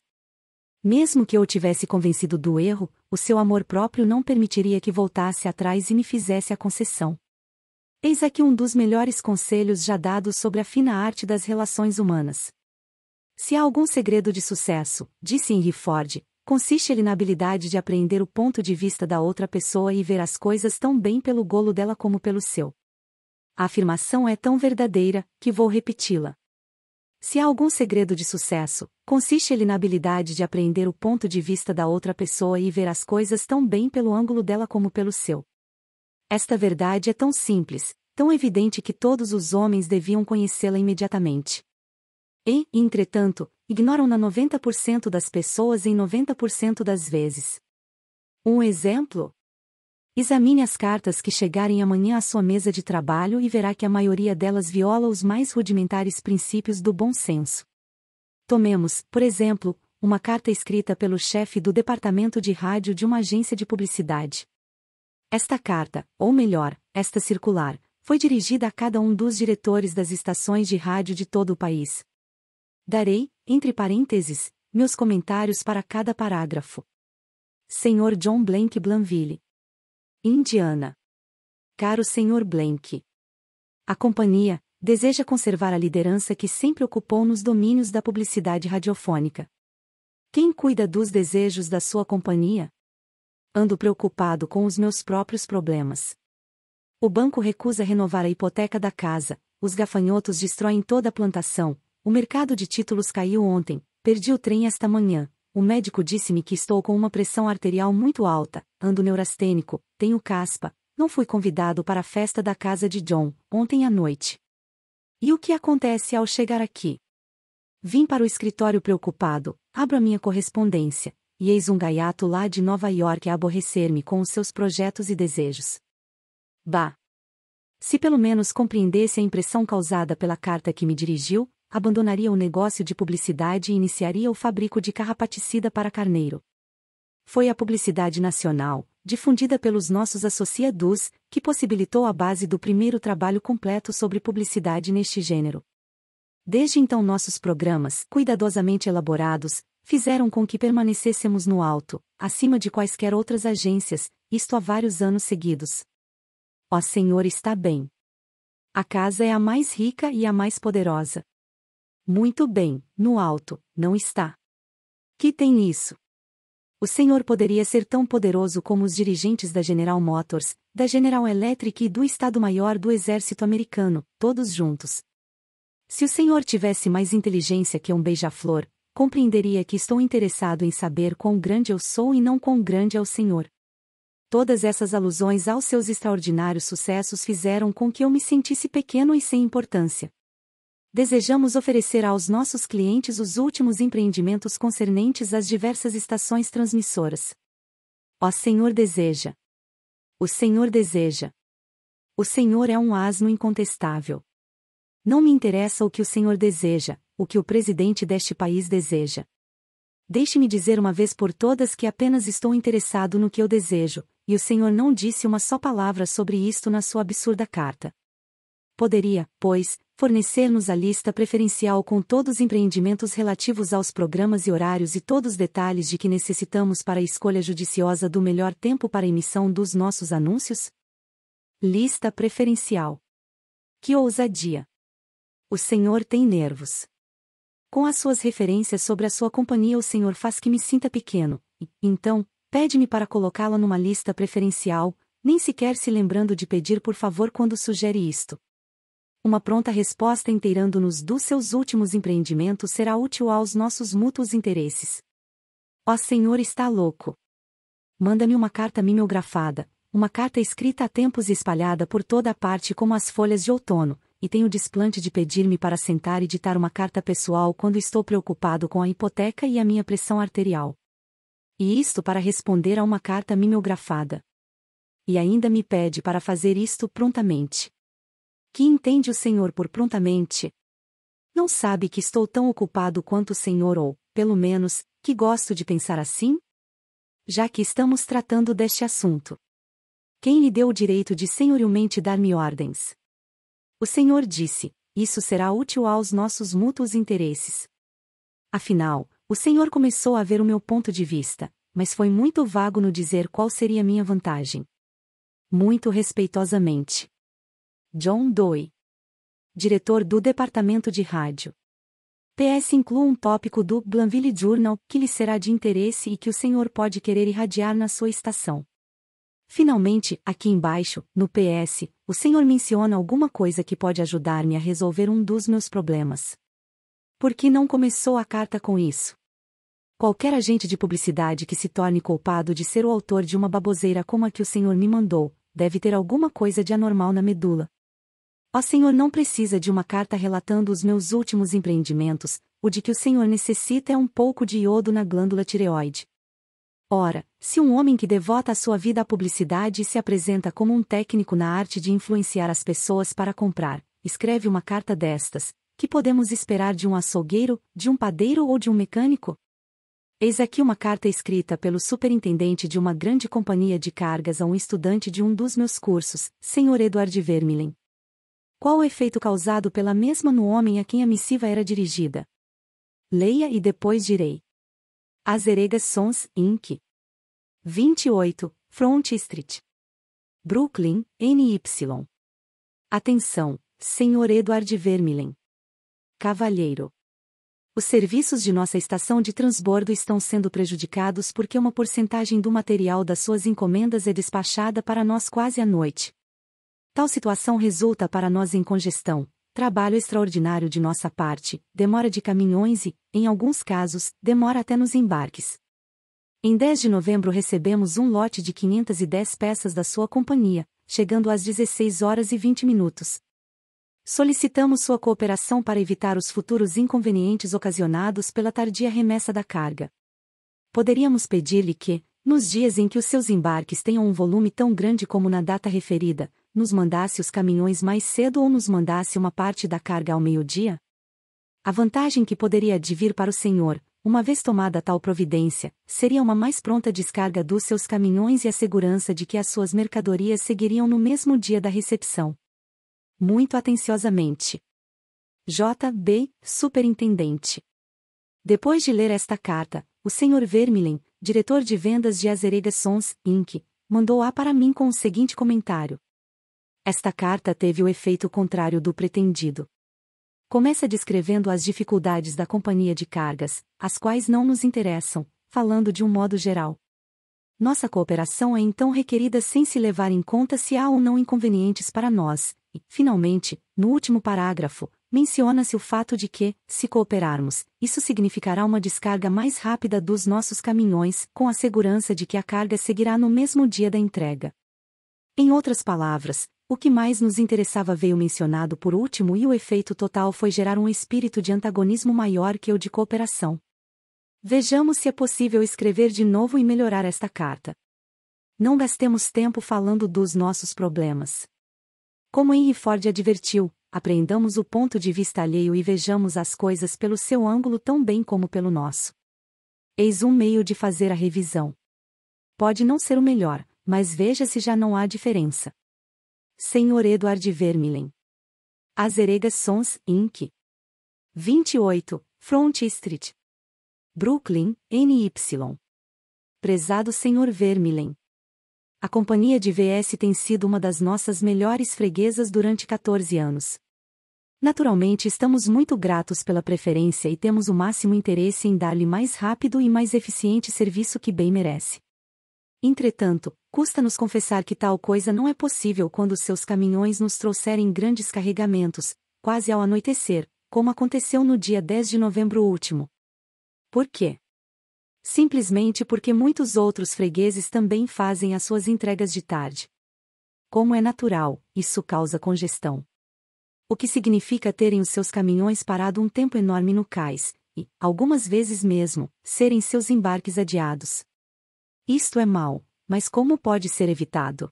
Mesmo que eu tivesse convencido do erro, o seu amor próprio não permitiria que voltasse atrás e me fizesse a concessão. Eis aqui um dos melhores conselhos já dados sobre a fina arte das relações humanas. Se há algum segredo de sucesso, disse Henry Ford, consiste ele na habilidade de apreender o ponto de vista da outra pessoa e ver as coisas tão bem pelo golo dela como pelo seu. A afirmação é tão verdadeira, que vou repeti-la. Se há algum segredo de sucesso, consiste ele na habilidade de apreender o ponto de vista da outra pessoa e ver as coisas tão bem pelo ângulo dela como pelo seu. Esta verdade é tão simples, tão evidente que todos os homens deviam conhecê-la imediatamente. E, entretanto, ignoram-na 90% das pessoas em 90% das vezes. Um exemplo? Examine as cartas que chegarem amanhã à sua mesa de trabalho e verá que a maioria delas viola os mais rudimentares princípios do bom senso. Tomemos, por exemplo, uma carta escrita pelo chefe do departamento de rádio de uma agência de publicidade. Esta carta, ou melhor, esta circular, foi dirigida a cada um dos diretores das estações de rádio de todo o país. Darei, entre parênteses, meus comentários para cada parágrafo. Sr. John Blank Blanville. Indiana. Caro Sr. Blank. A companhia deseja conservar a liderança que sempre ocupou nos domínios da publicidade radiofônica. Quem cuida dos desejos da sua companhia? Ando preocupado com os meus próprios problemas. O banco recusa renovar a hipoteca da casa, os gafanhotos destroem toda a plantação, o mercado de títulos caiu ontem, perdi o trem esta manhã. O médico disse-me que estou com uma pressão arterial muito alta, ando neurastênico, tenho caspa, não fui convidado para a festa da casa de John, ontem à noite. E o que acontece ao chegar aqui? Vim para o escritório preocupado, abro a minha correspondência, e eis um gaiato lá de Nova York a aborrecer-me com os seus projetos e desejos. Bah! Se pelo menos compreendesse a impressão causada pela carta que me dirigiu, abandonaria o negócio de publicidade e iniciaria o fabrico de carrapaticida para carneiro. Foi a publicidade nacional, difundida pelos nossos associados, que possibilitou a base do primeiro trabalho completo sobre publicidade neste gênero. Desde então nossos programas, cuidadosamente elaborados, fizeram com que permanecêssemos no alto, acima de quaisquer outras agências, isto há vários anos seguidos. Ó Senhor, está bem. A casa é a mais rica e a mais poderosa. Muito bem, no alto, não está. Que tem nisso? O Senhor poderia ser tão poderoso como os dirigentes da General Motors, da General Electric e do Estado-Maior do Exército Americano, todos juntos. Se o Senhor tivesse mais inteligência que um beija-flor, compreenderia que estou interessado em saber quão grande eu sou e não quão grande é o Senhor. Todas essas alusões aos seus extraordinários sucessos fizeram com que eu me sentisse pequeno e sem importância. Desejamos oferecer aos nossos clientes os últimos empreendimentos concernentes às diversas estações transmissoras. Ó Senhor deseja. O Senhor deseja. O Senhor é um asno incontestável. Não me interessa o que o Senhor deseja, o que o presidente deste país deseja. Deixe-me dizer uma vez por todas que apenas estou interessado no que eu desejo, e o Senhor não disse uma só palavra sobre isto na sua absurda carta. Poderia, pois, fornecer-nos a lista preferencial com todos os empreendimentos relativos aos programas e horários e todos os detalhes de que necessitamos para a escolha judiciosa do melhor tempo para a emissão dos nossos anúncios? Lista preferencial. Que ousadia! O Senhor tem nervos. Com as suas referências sobre a sua companhia, o Senhor faz que me sinta pequeno, e, então, pede-me para colocá-la numa lista preferencial, nem sequer se lembrando de pedir por favor quando sugere isto. Uma pronta resposta inteirando-nos dos seus últimos empreendimentos será útil aos nossos mútuos interesses. Ó Senhor, está louco. Manda-me uma carta mimeografada, uma carta escrita a tempos e espalhada por toda a parte como as folhas de outono, e tenho o desplante de pedir-me para sentar e ditar uma carta pessoal quando estou preocupado com a hipoteca e a minha pressão arterial. E isto para responder a uma carta mimeografada. e ainda me pede para fazer isto prontamente. Que entende o Senhor por prontamente? Não sabe que estou tão ocupado quanto o Senhor ou, pelo menos, que gosto de pensar assim? Já que estamos tratando deste assunto. Quem lhe deu o direito de senhorilmente dar-me ordens? O Senhor disse, isso será útil aos nossos mútuos interesses. Afinal, o Senhor começou a ver o meu ponto de vista, mas foi muito vago no dizer qual seria minha vantagem. Muito respeitosamente. John Doe, diretor do Departamento de Rádio. PS inclua um tópico do Glanville Journal que lhe será de interesse e que o senhor pode querer irradiar na sua estação. Finalmente, aqui embaixo, no PS, o senhor menciona alguma coisa que pode ajudar-me a resolver um dos meus problemas. Por que não começou a carta com isso? Qualquer agente de publicidade que se torne culpado de ser o autor de uma baboseira como a que o senhor me mandou, deve ter alguma coisa de anormal na medula. O senhor não precisa de uma carta relatando os meus últimos empreendimentos, o de que o senhor necessita é um pouco de iodo na glândula tireoide. Ora, se um homem que devota a sua vida à publicidade se apresenta como um técnico na arte de influenciar as pessoas para comprar, escreve uma carta destas, que podemos esperar de um açougueiro, de um padeiro ou de um mecânico? Eis aqui uma carta escrita pelo superintendente de uma grande companhia de cargas a um estudante de um dos meus cursos, Sr. Edward Vermeulen. Qual o efeito causado pela mesma no homem a quem a missiva era dirigida? Leia e depois direi. Azeregas Sons, Inc. 28, Front Street. Brooklyn, NY. Atenção, Sr. Edward Vermeulen. Cavalheiro. Os serviços de nossa estação de transbordo estão sendo prejudicados porque uma porcentagem do material das suas encomendas é despachada para nós quase à noite. Tal situação resulta para nós em congestão, trabalho extraordinário de nossa parte, demora de caminhões e, em alguns casos, demora até nos embarques. Em 10 de novembro recebemos um lote de 510 peças da sua companhia, chegando às 16h20. Solicitamos sua cooperação para evitar os futuros inconvenientes ocasionados pela tardia remessa da carga. Poderíamos pedir-lhe que, nos dias em que os seus embarques tenham um volume tão grande como na data referida, nos mandasse os caminhões mais cedo ou nos mandasse uma parte da carga ao meio-dia? A vantagem que poderia advir para o senhor, uma vez tomada tal providência, seria uma mais pronta descarga dos seus caminhões e a segurança de que as suas mercadorias seguiriam no mesmo dia da recepção. Muito atenciosamente. J. B., Superintendente. Depois de ler esta carta, o Sr. Vermeulen, diretor de vendas de Azeregas Sons, Inc., mandou-a para mim com o seguinte comentário. Esta carta teve o efeito contrário do pretendido. Começa descrevendo as dificuldades da companhia de cargas, as quais não nos interessam, falando de um modo geral. Nossa cooperação é então requerida sem se levar em conta se há ou não inconvenientes para nós, e, finalmente, no último parágrafo, menciona-se o fato de que, se cooperarmos, isso significará uma descarga mais rápida dos nossos caminhões, com a segurança de que a carga seguirá no mesmo dia da entrega. Em outras palavras, o que mais nos interessava veio mencionado por último e o efeito total foi gerar um espírito de antagonismo maior que o de cooperação. Vejamos se é possível escrever de novo e melhorar esta carta. Não gastemos tempo falando dos nossos problemas. Como Henry Ford advertiu, apreendamos o ponto de vista alheio e vejamos as coisas pelo seu ângulo tão bem como pelo nosso. Eis um meio de fazer a revisão. Pode não ser o melhor, mas veja se já não há diferença. Sr. Edward Vermeulen. Azeregas Sons, Inc. 28, Front Street. Brooklyn, NY. Prezado Sr. Vermeulen. A companhia de VS tem sido uma das nossas melhores freguesas durante 14 anos. Naturalmente estamos muito gratos pela preferência e temos o máximo interesse em dar-lhe mais rápido e mais eficiente serviço que bem merece. Entretanto, custa-nos confessar que tal coisa não é possível quando seus caminhões nos trouxerem grandes carregamentos, quase ao anoitecer, como aconteceu no dia 10 de novembro último. Por quê? Simplesmente porque muitos outros fregueses também fazem as suas entregas de tarde. Como é natural, isso causa congestão. O que significa terem os seus caminhões parado um tempo enorme no cais, e, algumas vezes mesmo, serem seus embarques adiados. Isto é mau, mas como pode ser evitado?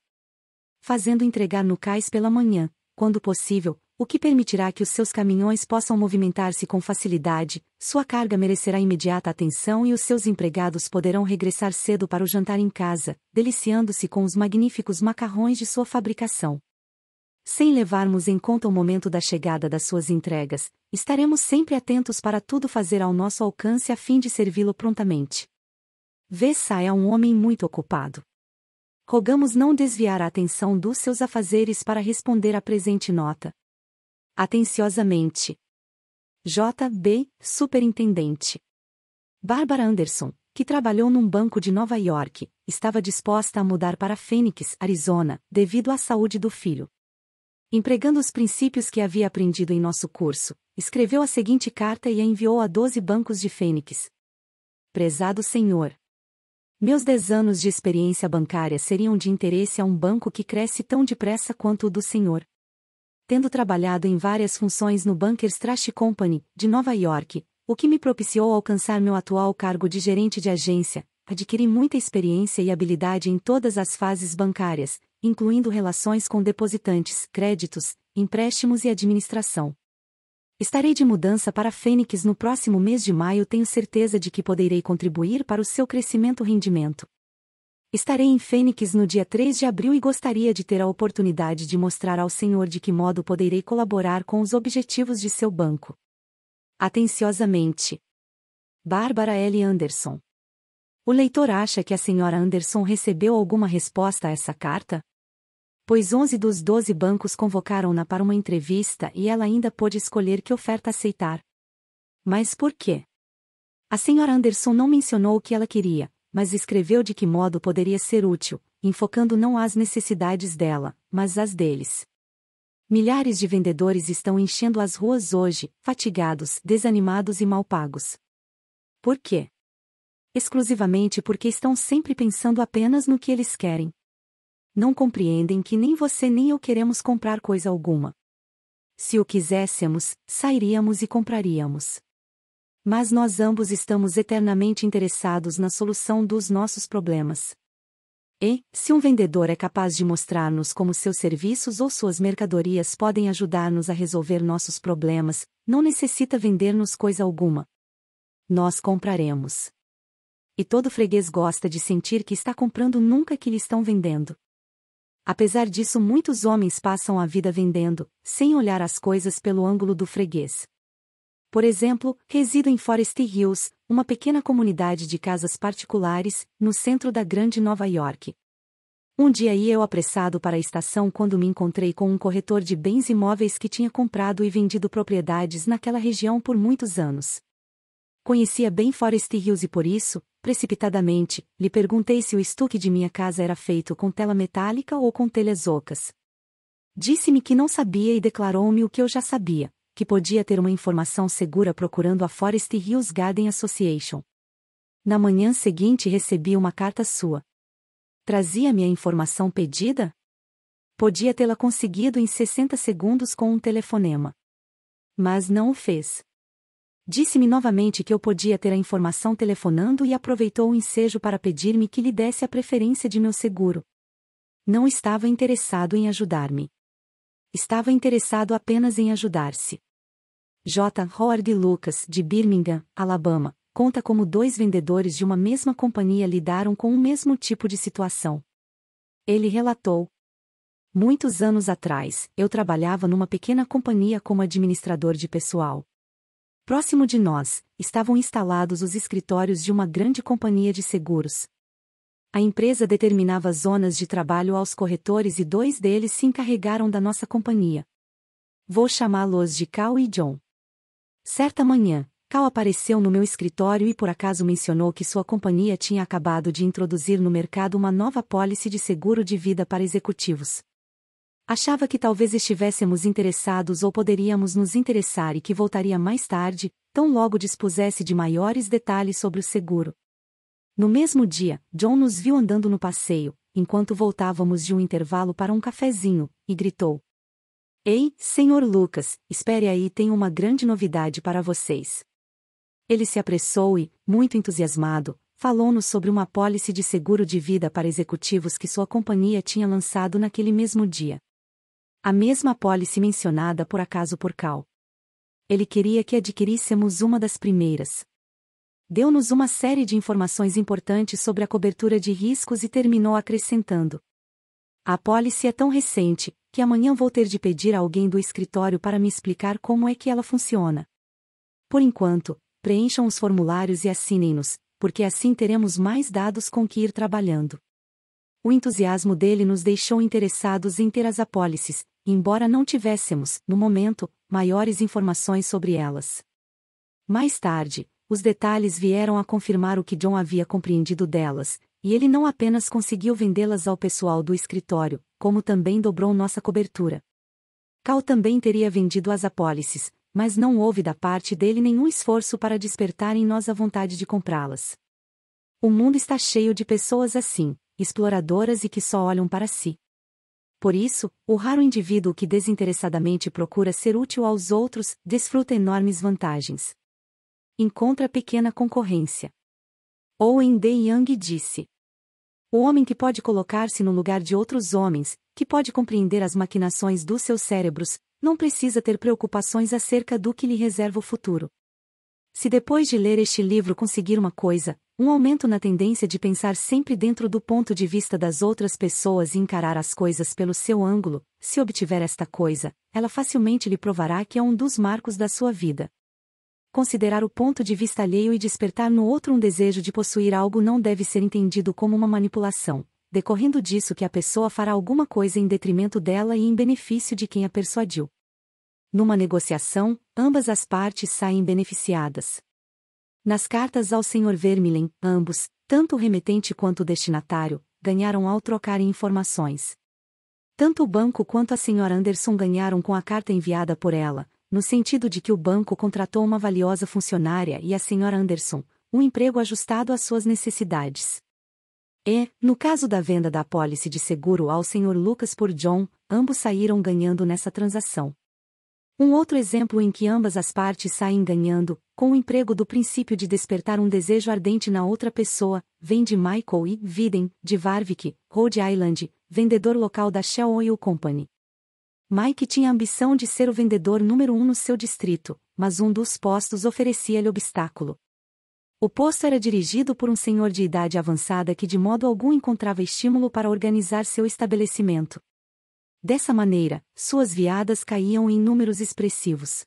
fazendo entregar no cais pela manhã, quando possível, o que permitirá que os seus caminhões possam movimentar-se com facilidade, sua carga merecerá imediata atenção e os seus empregados poderão regressar cedo para o jantar em casa, deliciando-se com os magníficos macarrões de sua fabricação. Sem levarmos em conta o momento da chegada das suas entregas, estaremos sempre atentos para tudo fazer ao nosso alcance a fim de servi-lo prontamente. Vessa é um homem muito ocupado. Rogamos não desviar a atenção dos seus afazeres para responder à presente nota. Atenciosamente. J.B., Superintendente. Barbara Anderson, que trabalhou num banco de Nova York, estava disposta a mudar para Phoenix, Arizona, devido à saúde do filho. Empregando os princípios que havia aprendido em nosso curso, escreveu a seguinte carta e a enviou a 12 bancos de Phoenix. Prezado Senhor. Meus 10 anos de experiência bancária seriam de interesse a um banco que cresce tão depressa quanto o do Senhor. Tendo trabalhado em várias funções no Bankers Trust Company, de Nova York, o que me propiciou alcançar meu atual cargo de gerente de agência, adquiri muita experiência e habilidade em todas as fases bancárias, incluindo relações com depositantes, créditos, empréstimos e administração. Estarei de mudança para Phoenix no próximo mês de maio. Tenho certeza de que poderei contribuir para o seu crescimento e rendimento. Estarei em Phoenix no dia 3 de abril e gostaria de ter a oportunidade de mostrar ao Senhor de que modo poderei colaborar com os objetivos de seu banco. Atenciosamente. Barbara L. Anderson. O leitor acha que a senhora Anderson recebeu alguma resposta a essa carta? Pois 11 dos 12 bancos convocaram-na para uma entrevista e ela ainda pôde escolher que oferta aceitar. Mas por quê? A senhora Anderson não mencionou o que ela queria, mas escreveu de que modo poderia ser útil, enfocando não as necessidades dela, mas as deles. Milhares de vendedores estão enchendo as ruas hoje, fatigados, desanimados e mal pagos. Por quê? Exclusivamente porque estão sempre pensando apenas no que eles querem. Não compreendem que nem você nem eu queremos comprar coisa alguma. Se o quiséssemos, sairíamos e compraríamos. Mas nós ambos estamos eternamente interessados na solução dos nossos problemas. E, se um vendedor é capaz de mostrar-nos como seus serviços ou suas mercadorias podem ajudar-nos a resolver nossos problemas, não necessita vender-nos coisa alguma. Nós compraremos. E todo freguês gosta de sentir que está comprando nunca que lhe estão vendendo. Apesar disso, muitos homens passam a vida vendendo, sem olhar as coisas pelo ângulo do freguês. Por exemplo, resido em Forest Hills, uma pequena comunidade de casas particulares, no centro da grande Nova York. Um dia ia eu apressado para a estação quando me encontrei com um corretor de bens imóveis que tinha comprado e vendido propriedades naquela região por muitos anos. Conhecia bem Forest Hills e por isso, precipitadamente, lhe perguntei se o estuque de minha casa era feito com tela metálica ou com telhas ocas. Disse-me que não sabia e declarou-me o que eu já sabia, que podia ter uma informação segura procurando a Forest Hills Garden Association. Na manhã seguinte recebi uma carta sua. Trazia-me a informação pedida? Podia tê-la conseguido em 60 segundos com um telefonema. Mas não o fez. Disse-me novamente que eu podia ter a informação telefonando e aproveitou o ensejo para pedir-me que lhe desse a preferência de meu seguro. Não estava interessado em ajudar-me. Estava interessado apenas em ajudar-se. J. Howard Lucas, de Birmingham, Alabama, conta como 2 vendedores de uma mesma companhia lidaram com o mesmo tipo de situação. Ele relatou: muitos anos atrás, eu trabalhava numa pequena companhia como administrador de pessoal. Próximo de nós, estavam instalados os escritórios de uma grande companhia de seguros. A empresa determinava zonas de trabalho aos corretores e 2 deles se encarregaram da nossa companhia. Vou chamá-los de Cal e John. Certa manhã, Cal apareceu no meu escritório e por acaso mencionou que sua companhia tinha acabado de introduzir no mercado uma nova apólice de seguro de vida para executivos. Achava que talvez estivéssemos interessados ou poderíamos nos interessar e que voltaria mais tarde, tão logo dispusesse de maiores detalhes sobre o seguro. No mesmo dia, John nos viu andando no passeio, enquanto voltávamos de um intervalo para um cafezinho, e gritou: Ei, Sr. Lucas, espere aí, tenho uma grande novidade para vocês. Ele se apressou e, muito entusiasmado, falou-nos sobre uma apólice de seguro de vida para executivos que sua companhia tinha lançado naquele mesmo dia. A mesma apólice mencionada por acaso por Cal. Ele queria que adquiríssemos uma das primeiras. Deu-nos uma série de informações importantes sobre a cobertura de riscos e terminou acrescentando: a apólice é tão recente, que amanhã vou ter de pedir a alguém do escritório para me explicar como é que ela funciona. Por enquanto, preencham os formulários e assinem-nos, porque assim teremos mais dados com que ir trabalhando. O entusiasmo dele nos deixou interessados em ter as apólices, embora não tivéssemos, no momento, maiores informações sobre elas. Mais tarde, os detalhes vieram a confirmar o que John havia compreendido delas, e ele não apenas conseguiu vendê-las ao pessoal do escritório, como também dobrou nossa cobertura. Cal também teria vendido as apólices, mas não houve da parte dele nenhum esforço para despertar em nós a vontade de comprá-las. O mundo está cheio de pessoas assim, exploradoras e que só olham para si. Por isso, o raro indivíduo que desinteressadamente procura ser útil aos outros, desfruta enormes vantagens. Encontra pequena concorrência. Owen D. Young disse: o homem que pode colocar-se no lugar de outros homens, que pode compreender as maquinações dos seus cérebros, não precisa ter preocupações acerca do que lhe reserva o futuro. Se depois de ler este livro conseguir uma coisa, um aumento na tendência de pensar sempre dentro do ponto de vista das outras pessoas e encarar as coisas pelo seu ângulo, se obtiver esta coisa, ela facilmente lhe provará que é um dos marcos da sua vida. Considerar o ponto de vista alheio e despertar no outro um desejo de possuir algo não deve ser entendido como uma manipulação, decorrendo disso que a pessoa fará alguma coisa em detrimento dela e em benefício de quem a persuadiu. Numa negociação, ambas as partes saem beneficiadas. Nas cartas ao Sr. Vermeulen, ambos, tanto o remetente quanto o destinatário, ganharam ao trocarem informações. Tanto o banco quanto a Sra. Anderson ganharam com a carta enviada por ela, no sentido de que o banco contratou uma valiosa funcionária e a Sra. Anderson, um emprego ajustado às suas necessidades. E, no caso da venda da apólice de seguro ao Sr. Lucas por John, ambos saíram ganhando nessa transação. Um outro exemplo em que ambas as partes saem ganhando, com o emprego do princípio de despertar um desejo ardente na outra pessoa, vem de Michael E. Viden, de Warwick, Rhode Island, vendedor local da Shell Oil Company. Mike tinha a ambição de ser o vendedor número 1 no seu distrito, mas um dos postos oferecia-lhe obstáculo. O posto era dirigido por um senhor de idade avançada que de modo algum encontrava estímulo para organizar seu estabelecimento. Dessa maneira, suas viadas caíam em números expressivos.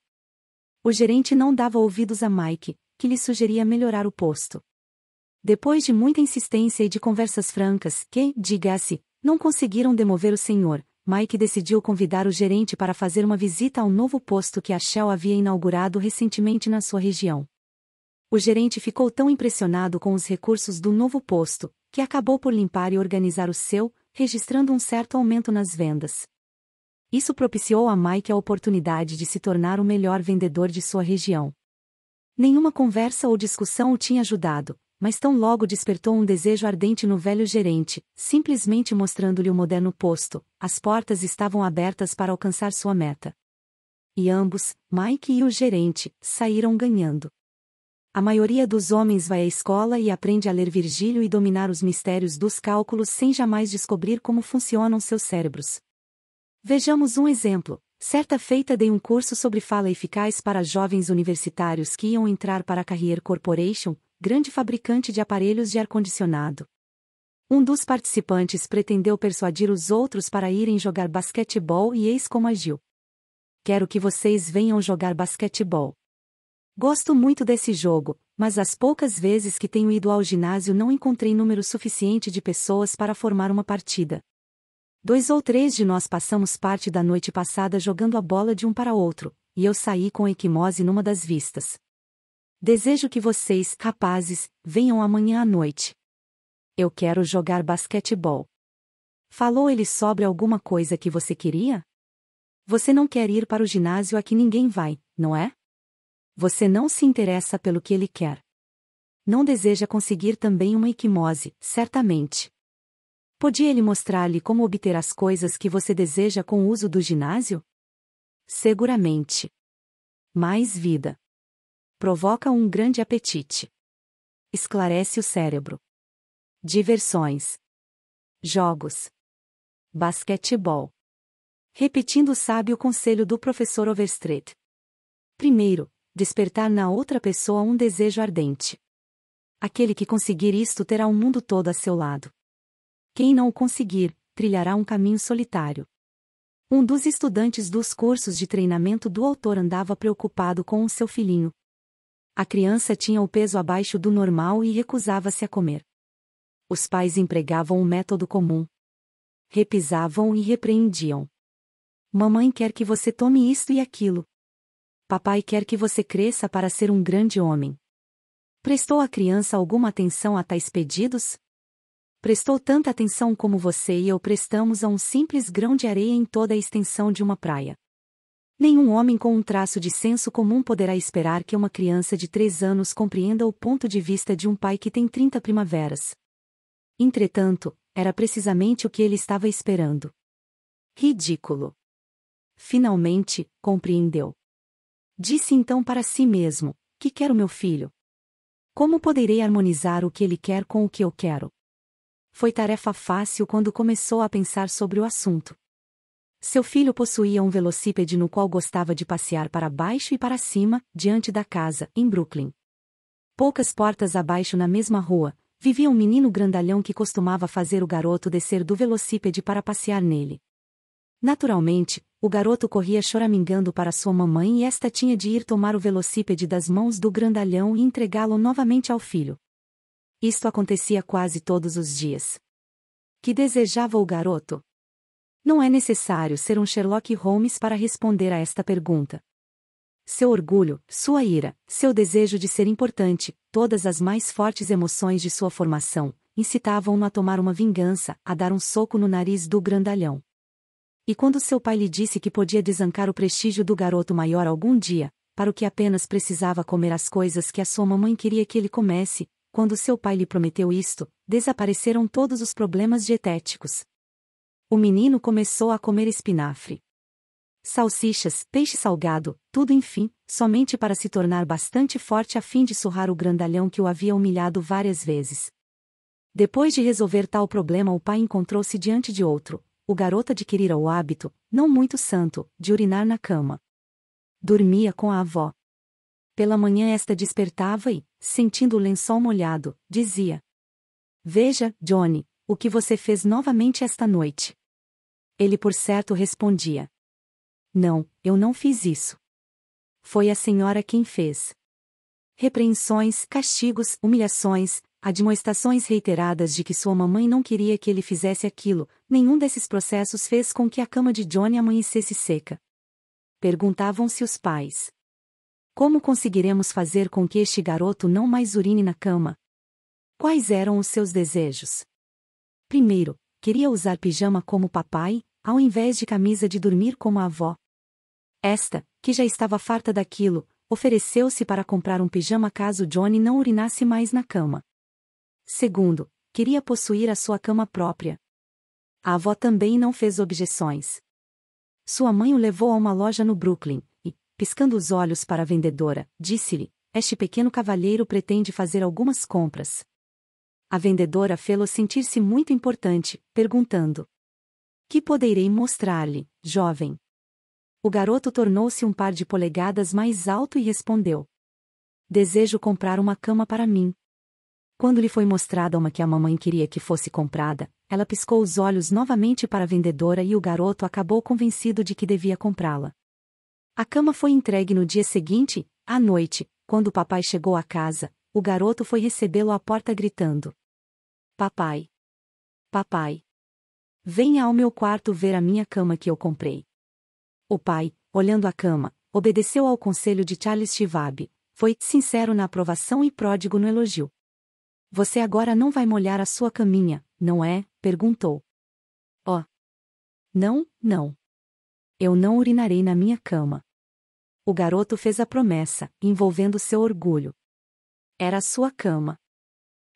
O gerente não dava ouvidos a Mike, que lhe sugeria melhorar o posto. Depois de muita insistência e de conversas francas que, diga-se, não conseguiram demover o senhor, Mike decidiu convidar o gerente para fazer uma visita ao novo posto que a Shell havia inaugurado recentemente na sua região. O gerente ficou tão impressionado com os recursos do novo posto, que acabou por limpar e organizar o seu, registrando um certo aumento nas vendas. Isso propiciou a Mike a oportunidade de se tornar o melhor vendedor de sua região. Nenhuma conversa ou discussão o tinha ajudado, mas tão logo despertou um desejo ardente no velho gerente, simplesmente mostrando-lhe o moderno posto, as portas estavam abertas para alcançar sua meta. E ambos, Mike e o gerente, saíram ganhando. A maioria dos homens vai à escola e aprende a ler Virgílio e dominar os mistérios dos cálculos sem jamais descobrir como funcionam seus cérebros. Vejamos um exemplo. Certa feita dei um curso sobre fala eficaz para jovens universitários que iam entrar para a Carrier Corporation, grande fabricante de aparelhos de ar-condicionado. Um dos participantes pretendeu persuadir os outros para irem jogar basquetebol e eis como agiu. Quero que vocês venham jogar basquetebol. Gosto muito desse jogo, mas as poucas vezes que tenho ido ao ginásio não encontrei número suficiente de pessoas para formar uma partida. 2 ou 3 de nós passamos parte da noite passada jogando a bola de um para outro, e eu saí com equimose numa das vistas. Desejo que vocês, rapazes, venham amanhã à noite. Eu quero jogar basquetebol. Falou ele sobre alguma coisa que você queria? Você não quer ir para o ginásio a que ninguém vai, não é? Você não se interessa pelo que ele quer. Não deseja conseguir também uma equimose, certamente. Podia ele mostrar-lhe como obter as coisas que você deseja com o uso do ginásio? Seguramente. Mais vida. Provoca um grande apetite. esclarece o cérebro. Diversões. Jogos. Basquetebol. Repetindo o sábio conselho do professor Overstreet. Primeiro, despertar na outra pessoa um desejo ardente. Aquele que conseguir isto terá o mundo todo a seu lado. Quem não o conseguir, trilhará um caminho solitário. Um dos estudantes dos cursos de treinamento do autor andava preocupado com o seu filhinho. A criança tinha o peso abaixo do normal e recusava-se a comer. Os pais empregavam um método comum. Repisavam e repreendiam. Mamãe quer que você tome isto e aquilo. Papai quer que você cresça para ser um grande homem. Prestou a criança alguma atenção a tais pedidos? Prestou tanta atenção como você e eu prestamos a um simples grão de areia em toda a extensão de uma praia. Nenhum homem com um traço de senso comum poderá esperar que uma criança de 3 anos compreenda o ponto de vista de um pai que tem 30 primaveras. Entretanto, era precisamente o que ele estava esperando. Ridículo. Finalmente, compreendeu. Disse então para si mesmo: que quero meu filho? Como poderei harmonizar o que ele quer com o que eu quero? Foi tarefa fácil quando começou a pensar sobre o assunto. Seu filho possuía um velocípede no qual gostava de passear para baixo e para cima, diante da casa, em Brooklyn. Poucas portas abaixo na mesma rua, vivia um menino grandalhão que costumava fazer o garoto descer do velocípede para passear nele. Naturalmente, o garoto corria choramingando para sua mamãe e esta tinha de ir tomar o velocípede das mãos do grandalhão e entregá-lo novamente ao filho. Isto acontecia quase todos os dias. Que desejava o garoto? Não é necessário ser um Sherlock Holmes para responder a esta pergunta. Seu orgulho, sua ira, seu desejo de ser importante, todas as mais fortes emoções de sua formação, incitavam-no a tomar uma vingança, a dar um soco no nariz do grandalhão. E quando seu pai lhe disse que podia desancar o prestígio do garoto maior algum dia, para o que apenas precisava comer as coisas que a sua mamãe queria que ele comesse, quando seu pai lhe prometeu isto, desapareceram todos os problemas dietéticos. O menino começou a comer espinafre, salsichas, peixe salgado, tudo enfim, somente para se tornar bastante forte a fim de surrar o grandalhão que o havia humilhado várias vezes. Depois de resolver tal problema, o pai encontrou-se diante de outro. O garoto adquirira o hábito, não muito santo, de urinar na cama. Dormia com a avó. Pela manhã esta despertava e, sentindo o lençol molhado, dizia: "Veja, Johnny, o que você fez novamente esta noite." Ele por certo respondia: "Não, eu não fiz isso. Foi a senhora quem fez." Repreensões, castigos, humilhações, admoestações reiteradas de que sua mamãe não queria que ele fizesse aquilo, nenhum desses processos fez com que a cama de Johnny amanhecesse seca. Perguntavam-se os pais: como conseguiremos fazer com que este garoto não mais urine na cama? Quais eram os seus desejos? Primeiro, queria usar pijama como papai, ao invés de camisa de dormir como a avó. Esta, que já estava farta daquilo, ofereceu-se para comprar um pijama caso Johnny não urinasse mais na cama. Segundo, queria possuir a sua cama própria. A avó também não fez objeções. Sua mãe o levou a uma loja no Brooklyn, e, piscando os olhos para a vendedora, disse-lhe: "Este pequeno cavalheiro pretende fazer algumas compras." A vendedora fê-lo sentir-se muito importante, perguntando: "Que poderei mostrar-lhe, jovem?" O garoto tornou-se um par de polegadas mais alto e respondeu: "Desejo comprar uma cama para mim." Quando lhe foi mostrada uma que a mamãe queria que fosse comprada, ela piscou os olhos novamente para a vendedora e o garoto acabou convencido de que devia comprá-la. A cama foi entregue no dia seguinte, à noite, quando o papai chegou à casa, o garoto foi recebê-lo à porta gritando: "Papai! Papai! Venha ao meu quarto ver a minha cama que eu comprei." O pai, olhando a cama, obedeceu ao conselho de Charles Schwab, foi sincero na aprovação e pródigo no elogio. "Você agora não vai molhar a sua caminha, não é?" perguntou. "Oh! Não, não. Eu não urinarei na minha cama." O garoto fez a promessa, envolvendo seu orgulho. Era a sua cama.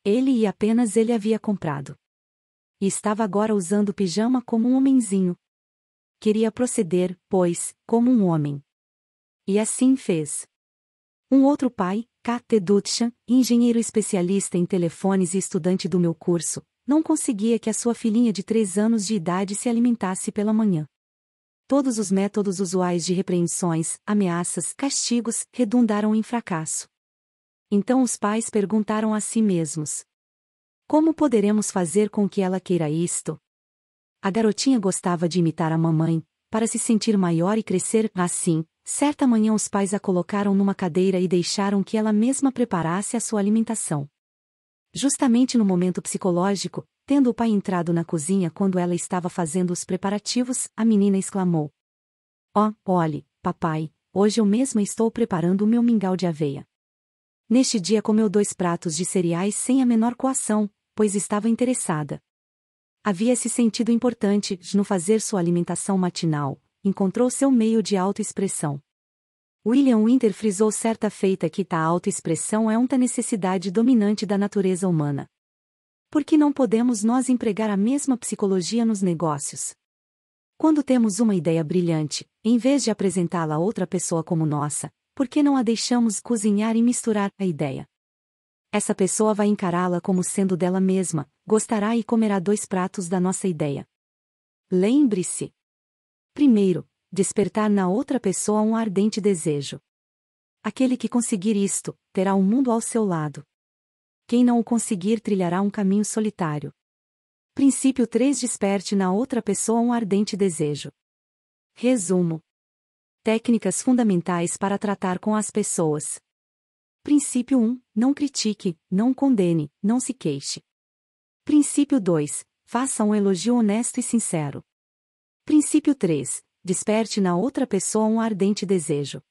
Ele e apenas ele havia comprado. E estava agora usando o pijama como um homenzinho. Queria proceder, pois, como um homem. E assim fez. Um outro pai, K.T. Dutchan, engenheiro especialista em telefones e estudante do meu curso, não conseguia que a sua filhinha de 3 anos de idade se alimentasse pela manhã. Todos os métodos usuais de repreensões, ameaças, castigos, redundaram em fracasso. Então os pais perguntaram a si mesmos: como poderemos fazer com que ela queira isto? A garotinha gostava de imitar a mamãe, para se sentir maior e crescer. Assim, certa manhã os pais a colocaram numa cadeira e deixaram que ela mesma preparasse a sua alimentação. Justamente no momento psicológico, tendo o pai entrado na cozinha quando ela estava fazendo os preparativos, a menina exclamou: "Oh, olhe, papai, hoje eu mesma estou preparando o meu mingau de aveia." Neste dia comeu 2 pratos de cereais sem a menor coação, pois estava interessada. Havia se sentido importante no fazer sua alimentação matinal, encontrou seu meio de autoexpressão. William Winter frisou certa feita que a autoexpressão é uma necessidade dominante da natureza humana. Por que não podemos nós empregar a mesma psicologia nos negócios? Quando temos uma ideia brilhante, em vez de apresentá-la a outra pessoa como nossa, por que não a deixamos cozinhar e misturar a ideia? Essa pessoa vai encará-la como sendo dela mesma, gostará e comerá 2 pratos da nossa ideia. Lembre-se. Primeiro, despertar na outra pessoa um ardente desejo. Aquele que conseguir isto, terá o mundo ao seu lado. Quem não o conseguir trilhará um caminho solitário. Princípio 3: desperte na outra pessoa um ardente desejo. Resumo. Técnicas fundamentais para tratar com as pessoas. Princípio 1: não critique, não condene, não se queixe. Princípio 2: faça um elogio honesto e sincero. Princípio 3: desperte na outra pessoa um ardente desejo.